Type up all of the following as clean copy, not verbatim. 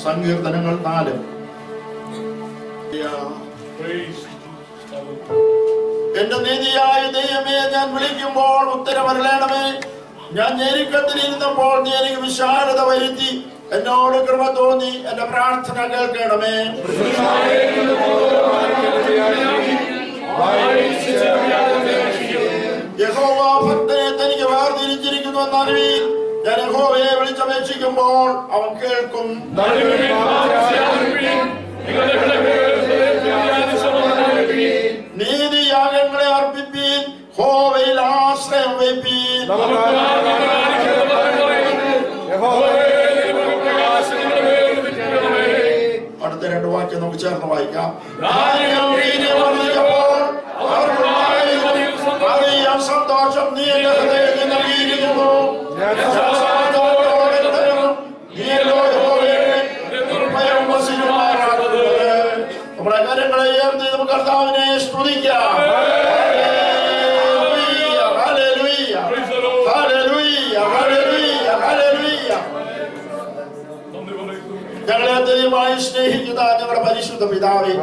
സങ്കീർത്തനങ്ങൾ 4. എന്റെ നീതിയായ ദൈവമേ, ഞാൻ വിളിക്കുമ്പോൾ ഉത്തരമരുളണമേ. ഞാൻ ഞെരുക്കത്തിലിരുന്നപ്പോൾ നീ എനിക്ക് വിശാലത വരുത്തി എന്നോട് കൃപ തോന്നി എന്റെ പ്രാർത്ഥന കേൾക്കണമേ. യഹോവ ഭക്തനെ തനിക്ക് വേർതിരിച്ചിരിക്കുന്നു എന്നറിവീൻ. ഞാൻ യഹോവയെ വിളിച്ചപേക്ഷിക്കുമ്പോൾ അവൻ കേൾക്കും. നീതിയാഗങ്ങളെ അർപ്പിപ്പീൻ, യഹോവയിൽ ആശ്രയം വയ്പ്പീൻ. അടുത്ത 2 വാക്യം നമുക്ക് ചേർന്ന് വായിക്കാം. സന്തോഷം നീ എന്റെ ഹൃദയത്തിൽ നൽകിയിരിക്കുന്നു. നമ്മുടെ കാര്യങ്ങളെ ഉയർത്തി നമുക്ക് കർത്താവിനെ സ്തുതിക്കാം. ഞങ്ങളെ അത്യധികമായി സ്നേഹിക്കുന്ന ഞങ്ങളുടെ പരിശുദ്ധ പിതാവേ,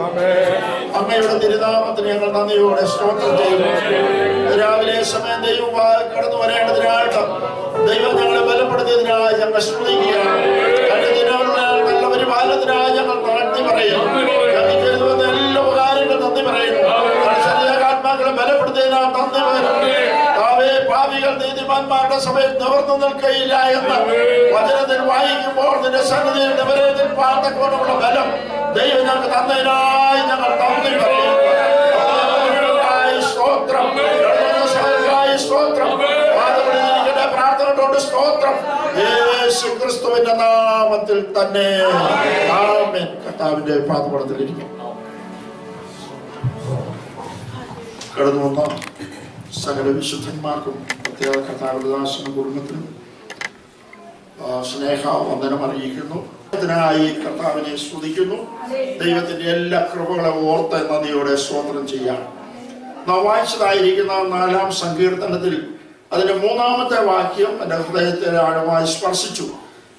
അങ്ങയുടെ തിരുനാമത്തിന് ഞങ്ങൾ നന്ദിയോടെ സ്തോത്രം ചെയ്യുന്നു. രാവിലെ സമയം ദൈവം കടന്നു വരേണ്ടതിനായിട്ട് ദൈവം ഞങ്ങളെ ബലപ്പെടുത്തിയതിനായി ഞങ്ങൾ സ്തുതിക്കുകയാണ്. നല്ല പരിപാലനത്തിനായി ഞങ്ങൾ നന്ദി പറയുന്നു. ഞങ്ങൾക്ക് എല്ലാ ഉപകാരങ്ങളും നന്ദി പറയുന്നു. ശരീരാത്മാക്കളെ ബലപ്പെടുത്തിയതിനാൽ നന്ദി പറയുന്നു. പാപികൾ നീതിമാന്മാരുടെ സഭയിൽ നിവർന്നു നിൽക്കുകയില്ല എന്ന് വചനത്തിൽ വായിക്കുമ്പോൾ നിന്റെ സന്നിധിയിൽ നിവരത്തിൽ പാർത്തക്കോണമുള്ള ബലം ദൈവം ഞങ്ങൾക്ക് തന്നതിനായി ഞങ്ങൾ നന്ദി പറയുന്നു. സ്തോത്രം, സ്തോത്രം, പ്രാർത്ഥനയോട് സ്തോത്രം. യേശു ക്രിസ്തുവിന്റെ നാമത്തിൽ തന്നെ ആമേൻ. കർത്താവിന്റെ പാദപീഠത്തിലിരിക്കും. കടന്നു വന്ന സകല വിശുദ്ധന്മാർക്കും പ്രത്യേക കർത്താവിന്റെ ദാസന കുടുംബത്തിനും സ്നേഹ വന്ദനം അറിയിക്കുന്നു. അതിനായി കർത്താവിനെ സ്തുതിക്കുന്നു. ദൈവത്തിന്റെ എല്ലാ കൃപകളെ ഓർത്ത് നന്ദിയോടെ സ്തോത്രം ചെയ്യാം. നാം വായിച്ചതായിരിക്കുന്ന 4-ാം സങ്കീർത്തനത്തിൽ അതിന്റെ 3-ാമത്തെ വാക്യം എന്റെ ഹൃദയത്തെ ആഴമായി സ്പർശിച്ചു.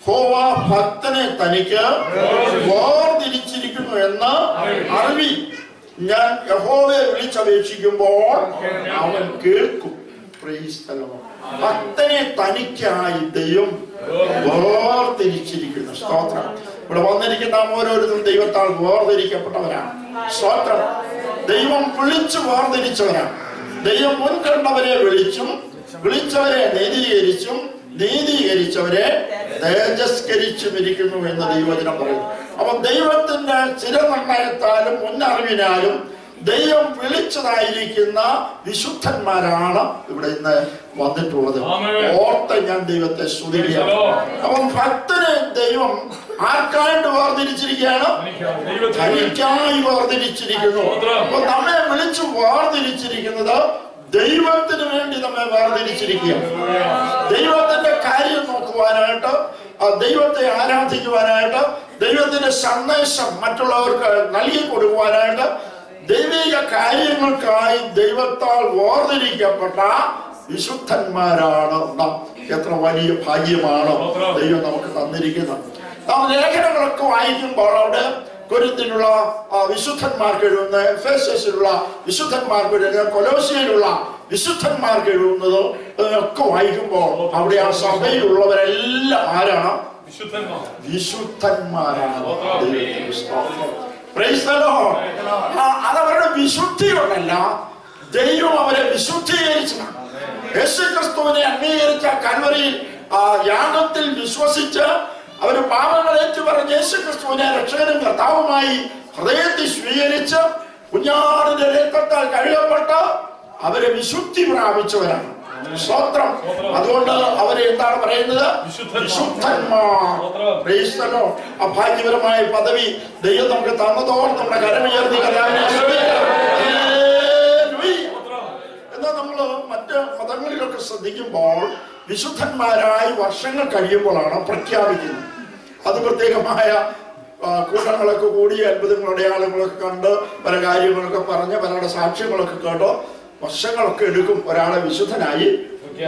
യഹോവ ഭക്തനെ തനിക്ക് വേർതിരിച്ചിരിക്കുന്നു എന്ന് അറിവി. ഞാൻ യഹോവയെ വിളിച്ചപേക്ഷിക്കുമ്പോൾ അവൻ കേൾക്കും. ഭക്തനെ തനിക്കായി ദൈവം വേർതിരിച്ചിരിക്കുന്നു. സ്തോത്രം. ഇവിടെ വന്നിരിക്കുന്ന ഓരോരുത്തരും ദൈവത്താൽ വേർതിരിക്കപ്പെട്ടവരാണ്. സ്തോത്രം. ദൈവം വിളിച്ചു വേർതിരിച്ചവരാണ്. ദൈവം മുൻകണ്ടവരെ വിളിച്ചും വിളിച്ചവരെ നീതീകരിച്ചും നീതീകരിച്ചവരെ തേജസ്കരിച്ചും ഇരിക്കുന്നു എന്ന് ദൈവവചനം പറയുന്നു. അപ്പൊ ദൈവത്തിന്റെ ചിരനിർണയത്താലും മുന്നറിവിനാലും ദൈവം വിളിച്ചതായിരിക്കുന്ന വിശുദ്ധന്മാരാണ് ഇവിടെ ഇന്ന് വന്നിട്ടുള്ളത്. ഓർത്ത് ഞാൻ ദൈവത്തെ സ്തുതിക്കുകയാണ്. അപ്പം ഭക്തനെ ദൈവം ആർക്കായിട്ട് വേർതിരിച്ചിരിക്കുകയാണ്? തനിക്കായി വേർതിരിച്ചിരിക്കുന്നു. അപ്പൊ നമ്മെ വിളിച്ചു വേർതിരിച്ചിരിക്കുന്നത് ദൈവത്തിന് വേണ്ടി നമ്മെ വേർതിരിച്ചിരിക്കുകയാണ്. ദൈവത്തിന്റെ കാര്യം നോക്കുവാനായിട്ട്, ദൈവത്തെ ആരാധിക്കുവാനായിട്ട്, ദൈവത്തിന്റെ സന്ദേശം മറ്റുള്ളവർക്ക് നൽകി കൊടുക്കുവാനായിട്ട്, ദൈവിക കാര്യങ്ങൾക്കായി ദൈവത്താൽ വേർതിരിക്കപ്പെട്ട വിശുദ്ധന്മാരാണ് നാം. എത്ര വലിയ ഭാഗ്യമാണ് ദൈവം നമുക്ക് തന്നിരിക്കുന്നത്. നാം ലേഖനങ്ങളൊക്കെ വായിക്കുമ്പോൾ അവിടെ കൊരിന്തിലുള്ള വിശുദ്ധന്മാർക്ക് എഴുതുന്ന, എഫേസസിലുള്ള വിശുദ്ധന്മാർക്ക് എഴുതുന്ന, കൊലോസ്യയിലുള്ള വിശുദ്ധന്മാർക്ക് എഴുതുന്നത് ഒക്കെ വായിക്കുമ്പോൾ അവിടെ ആ സഭയിലുള്ളവരെല്ലാം ആരാണ്? വിശുദ്ധന്മാരാണ്. അതവരുടെ വിശുദ്ധി കൊണ്ടല്ല, ദൈവം അവരെ വിശുദ്ധീകരിച്ചതാണ്. യേശുക്രിസ്തുവിനെ അംഗീകരിച്ച കൽവരിയിൽ യാഗത്തിൽ വിശ്വസിച്ച് അവര് പാപങ്ങൾ ഏറ്റുപറഞ്ഞ് യേശുക്രിസ്തുവിനെ രക്ഷകനും കർത്താവുമായി ഹൃദയത്തിൽ സ്വീകരിച്ച് കുഞ്ഞാടിന്റെ രക്തത്താൽ കഴുകപ്പെട്ട് അവരെ വിശുദ്ധി പ്രാപിച്ചവരാണ്. സ്തോത്രം. അതുകൊണ്ട് അവരെ എന്താണ് പറയുന്നത്? വിശുദ്ധന്മാർ. അഭാഗ്യപരമായ പദവി ദൈവം നമുക്ക് തന്നതോടെ നമ്മുടെ കരമുയർത്തി കർത്താവിനെ എന്നാൽ നമ്മള് മറ്റ് മതങ്ങളിലൊക്കെ ശ്രദ്ധിക്കുമ്പോൾ വിശുദ്ധന്മാരായി വർഷങ്ങൾ കഴിയുമ്പോഴാണ് പ്രഖ്യാപിക്കുന്നത്. അത് പ്രത്യേകമായ കൂട്ടങ്ങളൊക്കെ കൂടി അത്ഭുതങ്ങളുടെ അടയാളങ്ങളൊക്കെ കണ്ട് പല കാര്യങ്ങളൊക്കെ പറഞ്ഞ് പലരുടെ സാക്ഷ്യങ്ങളൊക്കെ കേട്ടോ വർഷങ്ങളൊക്കെ എടുക്കും ഒരാളെ വിശുദ്ധനായി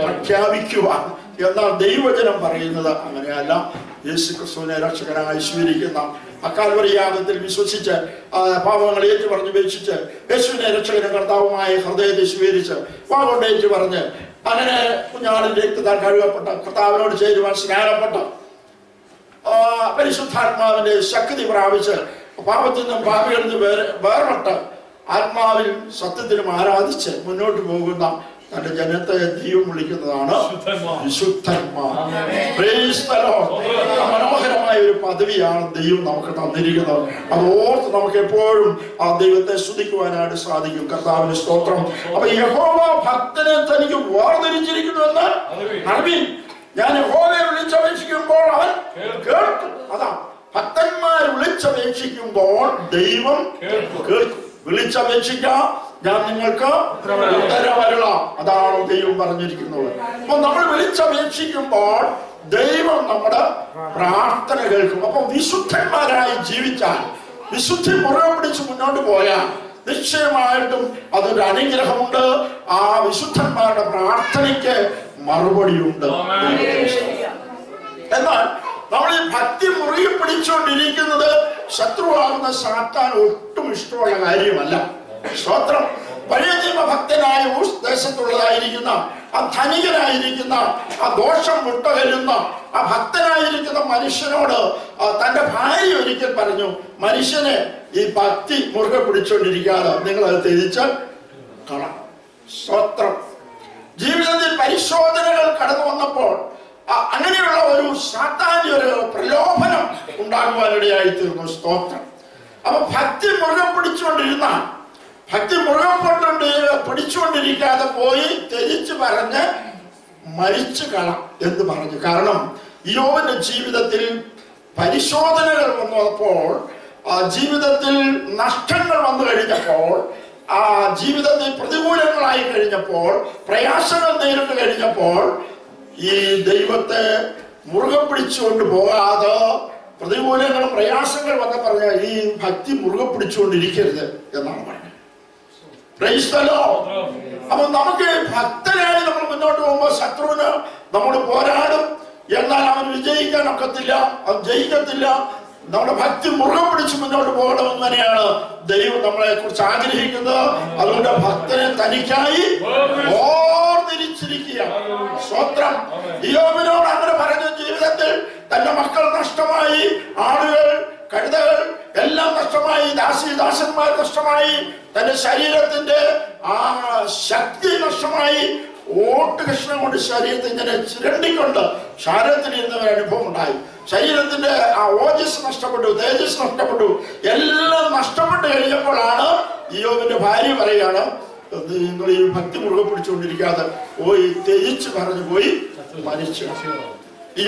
പ്രഖ്യാപിക്കുവാൻ. എന്നാൽ ദൈവവചനം പറയുന്നത് അങ്ങനെയല്ല. യേശുക്രിസ്തുവിനെ രക്ഷകനായി സ്വീകരിക്കുന്ന അക്കാൽവരി യാഗത്തിൽ വിശ്വസിച്ച് പാപങ്ങൾ ഏറ്റു പറഞ്ഞ് ഉപേക്ഷിച്ച് യേശുവിനെ രക്ഷകനും കർത്താവുമായ ഹൃദയത്തെ സ്വീകരിച്ച് പാപം ഏറ്റു പറഞ്ഞ് അങ്ങനെ കുഞ്ഞാടിന്റെ രക്തത്താൽ കഴുകപ്പെട്ട കർത്താവിനോട് ചേരുവാൻ സ്നാനപ്പെട്ട പരിശുദ്ധാത്മാവിന്റെ ശക്തി പ്രാപിച്ച് പാപത്തിൽ നിന്നും പാപികളിൽ നിന്ന് വേർപെട്ട് ആത്മാവിൽ സത്യത്തിനും ആരാധിച്ച് മുന്നോട്ട് പോകുന്ന തന്റെ ജനത്തെ ദൈവം വിളിക്കുന്നതാണ് വിശുദ്ധന്മാർ. മനോഹരമായ ഒരു പദവിയാണ് ദൈവം നമുക്ക് തന്നിരിക്കുന്നത്. അത് ഓർത്ത് നമുക്ക് എപ്പോഴും ആ ദൈവത്തെ സ്തുതിക്കുവാനായിട്ട് സാധിക്കും. കർത്താവിന്റെ സ്തോത്രം. അപ്പൊ യഹോവ ഭക്തനെ തനിക്ക് വേർതിരിച്ചിരിക്കുന്നു എന്ന് അറിവിൻ. ഞാൻ യഹോവയെ വിളിച്ചപേക്ഷിക്കുമ്പോൾ അവൻ കേൾക്കും. അതാ, ഭക്തന്മാർ വിളിച്ചപേക്ഷിക്കുമ്പോൾ ദൈവം കേൾക്കും. വിളിച്ചപേക്ഷിക്കാം, ഞാൻ നിങ്ങൾക്ക് ഉത്തരവരുളാം. അതാണ് ദൈവം പറഞ്ഞിരിക്കുന്നത്. അപ്പൊ നമ്മൾ വിളിച്ചപേക്ഷിക്കുമ്പോൾ ദൈവം നമ്മുടെ പ്രാർത്ഥന കേൾക്കും. അപ്പൊ വിശുദ്ധന്മാരായി ജീവിച്ചാൽ, വിശുദ്ധി മുറുകെ പിടിച്ച് മുന്നോട്ട് പോയാൽ നിശ്ചയമായിട്ടും അതൊരു അനുഗ്രഹമുണ്ട്. ആ വിശുദ്ധന്മാരുടെ പ്രാർത്ഥനയ്ക്ക് മറുപടിയുണ്ട്. എന്നാൽ നമ്മൾ ഈ ഭക്തി മുറുകെ പിടിച്ചുകൊണ്ടിരിക്കുന്നത് ശത്രുവാകുന്ന സാത്താൻ ഒട്ടും ഇഷ്ടമുള്ള കാര്യമല്ല. സ്തോത്രം. പഴയ നിയമഭക്തനായ ദേശത്തുള്ളതായിരിക്കുന്ന ആ ധനികനായിരിക്കുന്ന ആ ദോഷം വിട്ടകലുന്ന ആ ഭക്തനായിരിക്കുന്ന മനുഷ്യനോട് തന്റെ ഭാര്യ ഒരിക്കൽ പറഞ്ഞു, മനുഷ്യനെ ഈ ഭക്തി മുറുകെ പിടിച്ചുകൊണ്ടിരിക്കാതെ നിങ്ങൾ അത് ത്യജിച്ചാൽ കാണാം. സ്തോത്രം. ജീവിതത്തിൽ പരിശോധനകൾ കടന്നു വന്നപ്പോൾ അങ്ങനെയുള്ള ഒരു സാത്താന്യ ഒരു പ്രലോഭനം ഉണ്ടാകുവാനിടയായി തീർന്നു. സ്തോത്രം. അപ്പൊ ഭക്തി മുറുകെ പിടിച്ചുകൊണ്ടിരുന്ന ഭക്തി മുറുകെ പിടിച്ചുകൊണ്ടിരിക്കാതെ പോയി ത്യജിച്ച് പറഞ്ഞ് മരിച്ചു കളാം എന്ന് പറഞ്ഞു. കാരണം യോബിന്റെ ജീവിതത്തിൽ പരിശോധനകൾ വന്നപ്പോൾ, ജീവിതത്തിൽ നഷ്ടങ്ങൾ വന്നു കഴിഞ്ഞപ്പോൾ, ആ ജീവിതത്തിൽ പ്രതികൂലങ്ങളായി കഴിഞ്ഞപ്പോൾ, പ്രയാസങ്ങൾ നേരിട്ട് കഴിഞ്ഞപ്പോൾ ഈ ദൈവത്തെ മുറുകെ പിടിച്ചുകൊണ്ട് പോകാതെ പ്രതികൂലങ്ങളും പ്രയാസങ്ങൾ വന്ന് പറഞ്ഞ ഈ ഭക്തി മുറുകെ പിടിച്ചുകൊണ്ടിരിക്കരുത് എന്നാണ് പറയുന്നത്. അപ്പൊ നമുക്ക് ഭക്തനായി നമ്മൾ മുന്നോട്ട് പോകുമ്പോൾ ശത്രുവിന് നമ്മൾ പോരാടും, എന്നാൽ അവൻ വിജയിക്കാൻ ഒക്കത്തില്ല, അവൻ ജയിക്കത്തില്ല. നമ്മുടെ ഭക്തി മുറുകെ പിടിച്ച് മുന്നോട്ട് പോകണമെന്ന് തന്നെയാണ് ദൈവം നമ്മളെ കുറിച്ച് ആഗ്രഹിക്കുന്നത്. അതുകൊണ്ട് ഭക്തനെ തനിക്കായി ഓർത്തിരിച്ചിരിക്കുക. സ്വത്രം. യോബിനോട് അങ്ങനെ പറഞ്ഞ ജീവിതത്തിൽ തന്റെ മക്കൾ നഷ്ടമായി, ആളുകൾ, കഴുതകൾ എല്ലാം നഷ്ടമായി, ദാസന്മാർ നഷ്ടമായി, തന്റെ ശരീരത്തിന്റെ ആ ശക്തി നഷ്ടമായി, ഓട്ട് കഷ്ണം കൊണ്ട് ശരീരത്തെ ഇങ്ങനെ ചിരണ്ടിക്കൊണ്ട് ശാരത്തിലിരുന്ന ഒരു അനുഭവം ഉണ്ടായി. ശരീരത്തിന്റെ ആ ഓജസ് നഷ്ടപ്പെട്ടു, തേജസ് നഷ്ടപ്പെട്ടു, എല്ലാം നഷ്ടപ്പെട്ട് കഴിഞ്ഞപ്പോഴാണ് യോബിന്റെ ഭാര്യ പറയുകയാണ്, നിങ്ങൾ ഈ ഭക്തി മുറുകെ പിടിച്ചുകൊണ്ടിരിക്കാതെ പോയി ത്യജിച്ച് പറഞ്ഞു പോയി മരിച്ചു.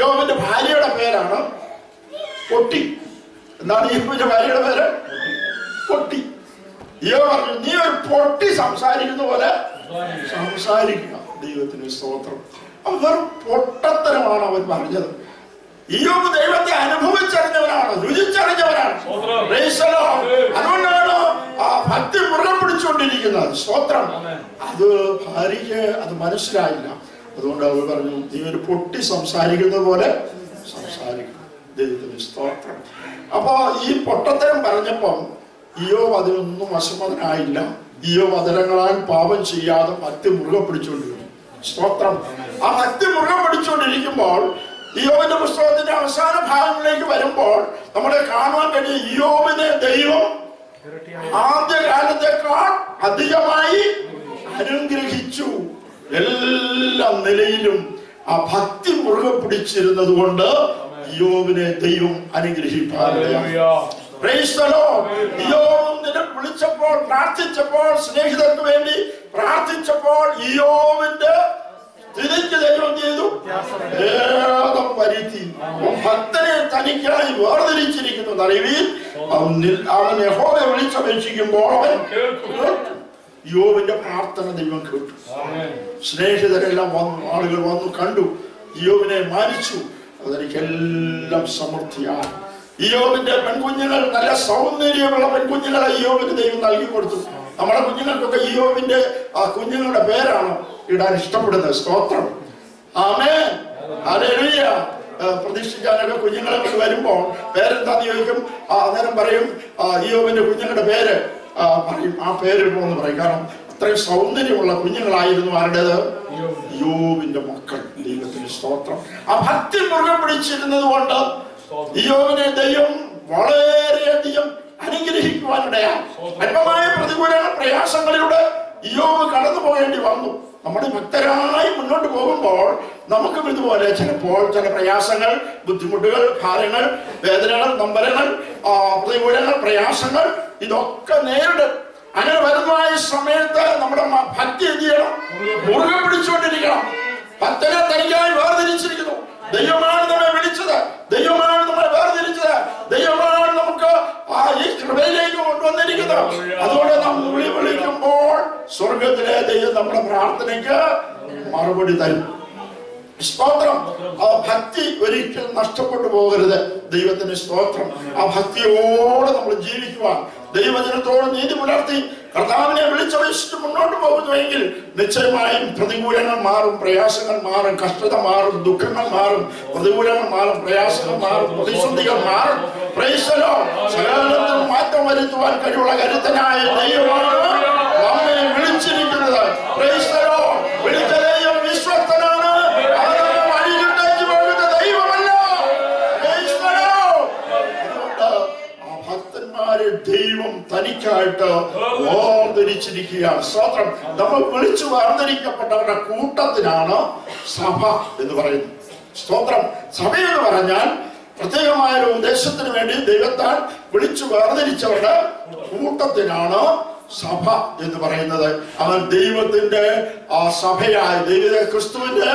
യോബിന്റെ ഭാര്യയുടെ പേരാണ് പൊട്ടി. എന്താണ് യോബിന്റെ ഭാര്യയുടെ പേര്? പൊട്ടി. യോ പറഞ്ഞു, നീ ഒരു പൊട്ടി സംസാരിക്കുന്ന പോലെ സംസാരിക്കുക. ദൈവത്തിന് സ്തോത്രം. അവർ പൊട്ടത്തരമാണ് അവൻ പറഞ്ഞത്. യോബ് ദൈവത്തെ അനുഭവിച്ചറിഞ്ഞവനാണ്, രുചിച്ചറിഞ്ഞവനാണ്. അതുകൊണ്ടാണ് ആ ഭക്തി മുറുകെ പിടിച്ചുകൊണ്ടിരിക്കുന്നത്. സ്തോത്രം. അത് ഭാര്യയ്ക്ക് അത് മനസ്സിലായില്ല. അതുകൊണ്ട് അവൾ പറഞ്ഞു, നീ ഒരു പൊട്ടി സംസാരിക്കുന്നത് പോലെ സംസാരിക്കണം. ദൈവത്തിന് സ്തോത്രം. അപ്പൊ ഈ പൊട്ടത്തരം പറഞ്ഞപ്പം യോബ് അതിനൊന്നും അസമ്മതനായില്ല. യോബ് അതരങ്ങളാൽ പാപം ചെയ്യാതെ ഭക്തി മുറുകെ പിടിച്ചുകൊണ്ടിരുന്നു. സ്തോത്രം. ആ ഭക്തി മുറുകെ പിടിച്ചുകൊണ്ടിരിക്കുമ്പോൾ യോബിന്റെ പുസ്തകത്തിന്റെ അവസാന ഭാഗങ്ങളിലേക്ക് വരുമ്പോൾ നമ്മളെ കാണുവാൻ കഴിയും, യോബിനെ ദൈവം ആദ്യകാലത്തേക്കാൾ അധികമായി അനുഗ്രഹിച്ചു. എല്ലാ നിലയിലും ആ ഭക്തി മുറുകെ പിടിച്ചിരുന്നത് കൊണ്ട് യോബിനെ ദൈവം അനുഗ്രഹിപ്പാൻ. വിളിച്ചപ്പോൾ, പ്രാർത്ഥിച്ചപ്പോൾ, സ്നേഹിതർക്ക് വേണ്ടി പ്രാർത്ഥിച്ചപ്പോൾ യോബിന്റെ സ്ഥിതിക്ക് ദൈവം ചെയ്തു ഭേദം വരുത്തി. ഭക്തനെ തനിക്കായി വേർതിരിച്ചിരിക്കുന്നത് അറിവിൽ അവൻ യഹോവയെ വിളിച്ചപേക്ഷിക്കുമ്പോൾ അവൻ യോബിന്റെ പ്രാർത്ഥന ദൈവം കേട്ടു. സ്നേഹിതരെല്ലാം വന്നു, ആളുകൾ വന്നു, കണ്ടു, യോബിനെ മാനിച്ചു. അതെനിക്കെല്ലാം സമൃദ്ധിയാണ്. യോബിന്റെ പെൺകുഞ്ഞുങ്ങൾ, നല്ല സൗന്ദര്യമുള്ള പെൺകുഞ്ഞുങ്ങളെ യോബിന് ദൈവം നൽകി കൊടുത്തു. നമ്മുടെ കുഞ്ഞുങ്ങൾക്കൊക്കെ യോബിന്റെ ആ കുഞ്ഞുങ്ങളുടെ പേരാണ് ഇടാൻ ഇഷ്ടപ്പെടുന്നത്. സ്തോത്രം. ആമേൻ. ഹല്ലേലൂയ. പ്രതീക്ഷിക്കാനൊക്കെ കുഞ്ഞുങ്ങളെ കൊണ്ട് വരുമ്പോൾ പേരെന്താന്ന് ചോദിക്കും. അന്നേരം പറയും ഇയ്യോബിന്റെ കുഞ്ഞുങ്ങളുടെ പേര് പറയും. ആ പേര് എന്ന് പറയും. കാരണം അത്രയും സൗന്ദര്യമുള്ള കുഞ്ഞുങ്ങളായിരുന്നു ആരുടേത്? ഇയ്യോബിന്റെ മക്കൾ. ദൈവത്തിന് സ്തോത്രം. ആ ഭക്തി മുറുകെ പിടിച്ചിരുന്നത് കൊണ്ട് ഇയ്യോബിനെ ദൈവം വളരെയധികം അനുഗ്രഹിക്കുവാനിടയാണ്. അല്പമായ പ്രതികൂല പ്രയാസങ്ങളിലൂടെ ഇയ്യോബ് കടന്നു പോകേണ്ടി വന്നു. നമ്മുടെ ഭക്തരായി മുന്നോട്ട് പോകുമ്പോൾ നമുക്കും ഇതുപോലെ ചിലപ്പോൾ ചില പ്രയാസങ്ങൾ, ബുദ്ധിമുട്ടുകൾ, ഭാരങ്ങൾ, വേദനകൾ, നൊമ്പരങ്ങൾ, പ്രതികൂലങ്ങൾ, പ്രയാസങ്ങൾ ഇതൊക്കെ നേരിടും. അങ്ങനെ വരുന്നതായ സമയത്ത് നമ്മുടെ ഭക്തി എന്ത് ചെയ്യണം? മുറുകെ പിടിച്ചുകൊണ്ടിരിക്കണം. ഭക്തനെ തനിക്കായി വേർതിരിച്ചിരിക്കുന്നു. ദൈവമാണ് നമ്മെ വിളിച്ചത്, ദൈവമാണ് നമ്മളെ വേർതിരിച്ചത്, ദൈവമാണ് നമുക്ക് ഈ കൃപയിലേക്ക് കൊണ്ടുവന്നിരിക്കുന്നത്. അതുകൊണ്ട് നാം വിളിക്കുമ്പോൾ സ്വർഗത്തിലെ ദൈവം നമ്മുടെ പ്രാർത്ഥനയ്ക്ക് മറുപടി തരും. സ്തോത്രം. ആ ഭക്തി ഒരിക്കലും നഷ്ടപ്പെട്ടു പോകരുത്. ദൈവത്തിന് സ്തോത്രം. ആ ഭക്തിയോടെ നമ്മൾ ജീവിക്കുവാൻ, ദൈവജനത്തോട് നീതി പുലർത്തി കർത്താവിനെ വിളിച്ചപേക്ഷിച്ച് മുന്നോട്ട് പോകുന്നുവെങ്കിൽ നിശ്ചയമായും പ്രതികൂലങ്ങൾ മാറും, പ്രയാസങ്ങൾ മാറും, കഷ്ടത മാറും, ദുഃഖങ്ങൾ മാറും, പ്രതികൂലങ്ങൾ മാറും, പ്രയാസങ്ങൾ മാറും, പ്രതിസന്ധികൾ മാറും. സകലത്തിലും മാറ്റം വരുത്തുവാൻ കഴിവുള്ള കരുത്തനായ ദൈവമാണ് നമ്മെ വിളിച്ചിരിക്കുന്നത്. വിളിച്ച ദൈവം വിശ്വസ്തനാണ്. വഴിയിലിട്ടേക്ക് പോകുന്ന ദൈവമല്ല. ഭക്തന്മാരെ ദൈവം തനിക്കായിട്ട് വേർതിരിച്ചിരിക്കുകയാണ്. സ്തോത്രം. നമ്മൾ വിളിച്ചു വേർതിരിക്കപ്പെട്ടവരുടെ കൂട്ടത്തിനാണ് സഭ എന്ന് പറയുന്നത്. സ്തോത്രം. സഭ എന്ന് പറഞ്ഞാൽ പ്രത്യേകമായ ഒരു ഉദ്ദേശത്തിന് വേണ്ടി ദൈവത്താൽ വിളിച്ചു വേർതിരിച്ചവരുടെ കൂട്ടത്തിനാണ് സഭ എന്ന് പറയുന്നത്. അവൻ ദൈവത്തിന്റെ സഭയായി, ദൈവ ക്രിസ്തുവിന്റെ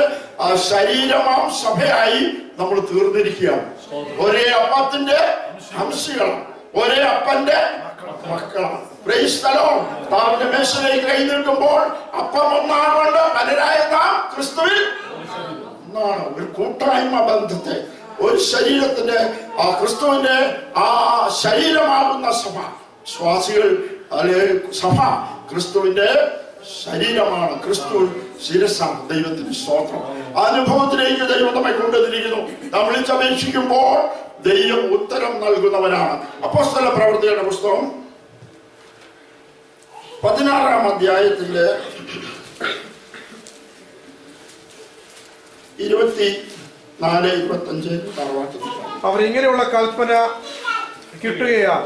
ശരീരമാം സഭയായി നമ്മൾ തീർന്നിരിക്കുകയാണ്. ഒരേ അപ്പത്തിന്റെ അംശികളാണ്, ഒരേ അപ്പന്റെ മക്കളാണ്. താവിന്റെ മേശയിലേക്ക് കൈ നീട്ടുമ്പോൾ അപ്പം ഒന്നാകൊണ്ട് പലരായ നാം ക്രിസ്തുവിൽ ഒന്നാണ്. ഒരു കൂട്ടായ്മ ബന്ധത്തെ, ഒരു ശരീരത്തിന്റെ ക്രിസ്തുവിന്റെ ശരീരമാകുന്ന സഭ, വിശ്വാസികൾ അല്ലെ സഭ ക്രിസ്തുവിന്റെ ശരീരമാണ്. ക്രിസ്തു ശിരസാണ്. ദൈവത്തിന് സ്തോത്രം. ആ അനുഭവത്തിലേക്ക് ദൈവം നമ്മെ കൊണ്ടുവന്നിരിക്കുന്നു. നാം വിളിച്ചപേക്ഷിക്കുമ്പോൾ ദൈവം ഉത്തരം നൽകുന്നവനാണ്. അപ്പോസ്തല പ്രവൃത്തികളുടെ പുസ്തകം 16-ാം അധ്യായത്തിലെ 24-25 അവർ ഇങ്ങനെയുള്ള കൽപ്പന കിട്ടുകയാൽ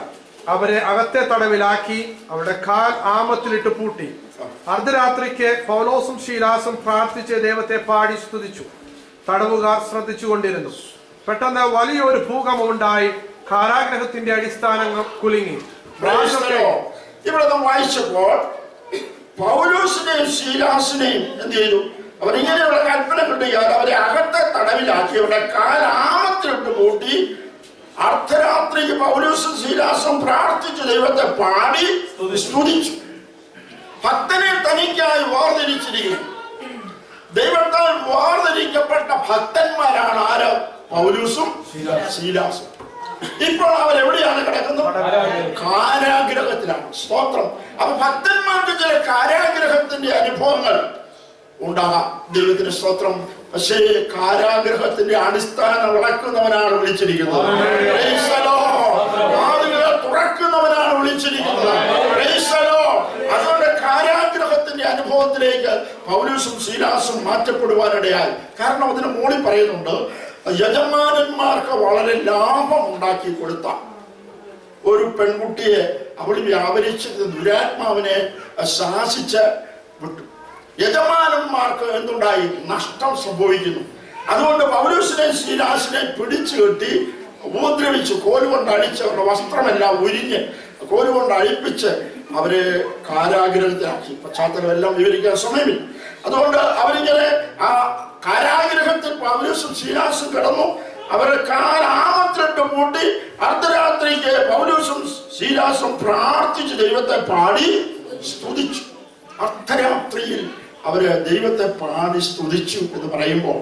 അവരെ അകത്തെ തടവിലാക്കി അവരുടെ കാൽ ആമത്തിലിട്ട് പൂട്ടി. അർദ്ധരാത്രിക്ക് പൗലോസും ശീലാസും പ്രാർത്ഥിച്ച് ദൈവത്തെ പാടി സ്തുതിച്ചു. തടവുകാർ ശ്രദ്ധിച്ചുകൊണ്ടിരുന്നു. പെട്ടെന്ന് വലിയൊരു ഭൂകമ്പമുണ്ടായി. കാരാഗ്രഹത്തിന്റെ അടിസ്ഥാനങ്ങൾ കുലുങ്ങി. ഇവിടെ നാം വായിച്ചപ്പോൾ പൗലോസിനെയും ശീലാസിനെയും എന്ത് ചെയ്തു? അവരിങ്ങനെയുള്ള കൽപ്പന കിട്ടുകയാൽ അവരെ അകത്തെ തടവിലാക്കി അവരുടെ കാലാമത്തിലിട്ട് പൂട്ടി. അർദ്ധരാത്രിക്ക് പൗലോസും ശീലാസും പ്രാർത്ഥിച്ച് ദൈവത്തെ പാടി സ്തുതിച്ചു. ഭക്തനെ തനിക്കായി വേർതിരിച്ചിരിക്കുന്നു. ദൈവത്താൽ വേർതിരിക്കപ്പെട്ട ഭക്തന്മാരാണ് ആര്? പൗലോസും ശീലാസും. ഇപ്പോൾ അവരെവിടെയാണ് കിടക്കുന്നത്? കാരാഗ്രഹത്തിലാണ്. സ്തോത്രം. അപ്പൊ ഭക്തന്മാർക്ക് ചില കാരാഗ്രഹത്തിന്റെ അനുഭവങ്ങൾ ഉണ്ടാകാം. ദൈവത്തിന് സ്തോത്രം. പക്ഷേ കാരാഗ്രഹത്തിന്റെ അടിസ്ഥാനം വിളക്കുന്നവനാണ് വിളിച്ചിരിക്കുന്നത്. വാതിലുകൾ തുറക്കുന്നവനാണ് വിളിച്ചിരിക്കുന്നത്. അതുകൊണ്ട് കാരാഗ്രഹത്തിന്റെ അനുഭവത്തിലേക്ക് പൗലോസും ശീലാസും മാറ്റപ്പെടുവാനിടയായി. കാരണം അതിന് മോളിൽ പറയുന്നുണ്ട്, യജമാനന്മാർക്ക് വളരെ ലാഭം ഉണ്ടാക്കി കൊടുത്ത ഒരു പെൺകുട്ടിയെ അവൾ വ്യാപരിച്ചിരുന്ന ദുരാത്മാവിനെ ശാസിച്ച് വിട്ടു. യജമാനന്മാർക്ക് എന്തുണ്ടായി? നഷ്ടം സംഭവിക്കുന്നു. അതുകൊണ്ട് പൗലോസിനെ ശീലാസിനെ പിടിച്ചു കെട്ടി ഉപദ്രവിച്ച് കോലുകൊണ്ട് അടിച്ച് അവരുടെ വസ്ത്രമെല്ലാം ഉരിഞ്ഞ് കോലുകൊണ്ട് അഴിപ്പിച്ച് അവരെ കാരാഗ്രഹത്തിലാക്കി. പശ്ചാത്തലം എല്ലാം വിവരിക്കാൻ സമയമില്ല. അതുകൊണ്ട് അവരിങ്ങനെ ആ കാരാഗ്രഹത്തിൽ പൗലോസും ശീലാസും കിടന്നു. അവരെ കാലാമത്തിലിട്ട് പൂട്ടി. അർദ്ധരാത്രിക്ക് പൗലോസും ശീലാസും പ്രാർത്ഥിച്ച് ദൈവത്തെ പാടി സ്തുതിച്ചു. അർദ്ധരാത്രിയിൽ അവര് ദൈവത്തെ പാടി സ്തുതിച്ചു എന്ന് പറയുമ്പോൾ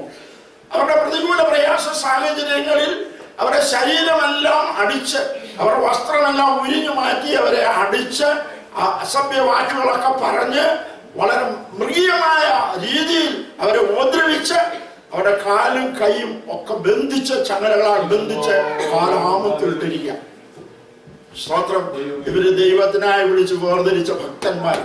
അവരുടെ പ്രതികൂല പ്രയാസ സാഹചര്യങ്ങളിൽ അവരുടെ ശരീരമെല്ലാം അടിച്ച്, അവരുടെ വസ്ത്രമെല്ലാം ഉരിഞ്ഞു മാറ്റി, അവരെ അടിച്ച് അസഭ്യ വാക്കുകളൊക്കെ പറഞ്ഞ് വളരെ മൃഗീയമായ രീതിയിൽ അവരെ ഉപദ്രവിച്ച് അവരുടെ കാലും കൈയും ഒക്കെ ബന്ധിച്ച് ചങ്ങലകളാൽ ബന്ധിച്ച് കാലാമത്തിലിട്ടിരിക്കുക. സ്തോത്രം. ഇവര് ദൈവത്തിനായി വിളിച്ച് വേർതിരിച്ച ഭക്തന്മാർ.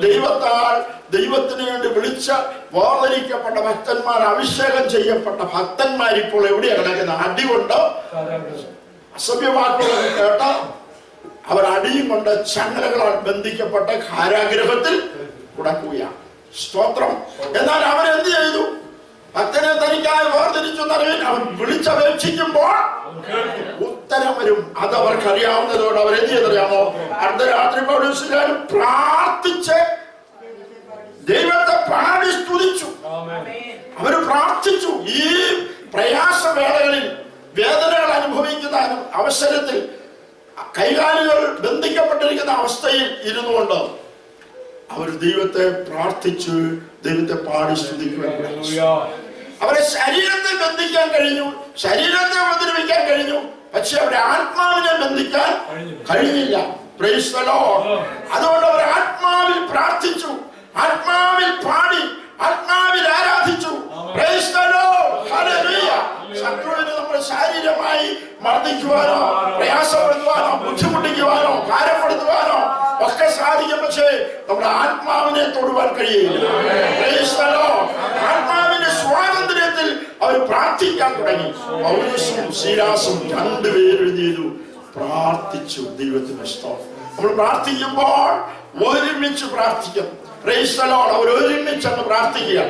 ദൈവത്താൽ ദൈവത്തിന് വേണ്ടി വിളിച്ച വേർതിരിക്കപ്പെട്ട ഭക്തന്മാർ, അഭിഷേകം ചെയ്യപ്പെട്ട ഭക്തന്മാർ ഇപ്പോൾ എവിടെയാണ് കിടക്കുന്നത്? അടികൊണ്ട്, അസഭ്യവാക്കുകളൊക്കെ കേട്ട അവർ അടിയും കൊണ്ട് ചങ്ങലകളാൽ ബന്ധിക്കപ്പെട്ട കാരാഗ്രഹത്തിൽ കിടക്കുകയാണ്. സ്തോത്രം. എന്നാൽ അവരെന്ത് ചെയ്തു? ഭക്തനെ തനിക്കായി വേർതിരിച്ചെന്നറിയാൻ അവൻ വിളിച്ചപേക്ഷിക്കുമ്പോൾ ഉത്തരം വരും. അത് അവർക്കറിയാവുന്നതോടെ അവരെന്ത് ചെയ്തറിയാമോ? അർദ്ധരാത്രി പൗലോസുകാരൻ പ്രാർത്ഥിച്ച് ദൈവത്തെ പാടി സ്തുതിച്ചു. അവര് പ്രാർത്ഥിച്ചു. ഈ പ്രയാസവേളകളിൽ, വേദനകൾ അനുഭവിക്കുന്ന അവസരത്തിൽ, കൈകാലുകൾ ബന്ധിക്കപ്പെട്ടിരിക്കുന്ന അവസ്ഥയിൽ ഇരുന്നു കൊണ്ട് അവർ ദൈവത്തെ പ്രാർത്ഥിച്ചു, ദൈവത്തെ പാടി സ്തുതിക്കുവാൻ. അവരെ ശരീരത്തെ ബന്ധിക്കാൻ കഴിഞ്ഞു, ശരീരത്തെ ഉപദ്രവിക്കാൻ കഴിഞ്ഞു, പക്ഷെ അവരെ ആത്മാവിനെ ബന്ധിക്കാൻ കഴിഞ്ഞില്ല. Price the Lord. അതുകൊണ്ട് അവർ ആത്മാവിൽ പ്രാർത്ഥിച്ചു, ആത്മാവിൽ പാടി, ആത്മാവിൽ ആരാധിച്ചു. Price the Lord. ഹല്ലേലൂയ. ശത്രുവിനെ നമ്മൾ ശാരീരികമായി മർദ്ദിക്കുവാനോ പ്രയാസപ്പെടുത്തുവാനോ ബുദ്ധിമുട്ടിക്കുവാനോ ഭാരപ്പെടുത്തുവാനോ ഒക്കെ സാധിക്കും, പക്ഷേ നമ്മുടെ ആത്മാവിനെ തൊടുവാൻ കഴിയില്ല. Price the Lord. ആത്മാവിന്റെ സ്വാതന്ത്ര്യത്തിൽ അവർ പ്രാർത്ഥിക്കാൻ തുടങ്ങി. പൗലോസും ശീലാസും രണ്ടുപേരും എന്ത് ചെയ്തു? പ്രാർത്ഥിച്ചു. ദൈവത്തിന് സ്തോത്രം. നമ്മൾ പ്രാർത്ഥിക്കുമ്പോൾ ഒരുമിച്ച് പ്രാർത്ഥിക്കണം. Praise the Lord. അവർ ഒരുമിച്ചങ്ങ് പ്രാർത്ഥിക്കുക.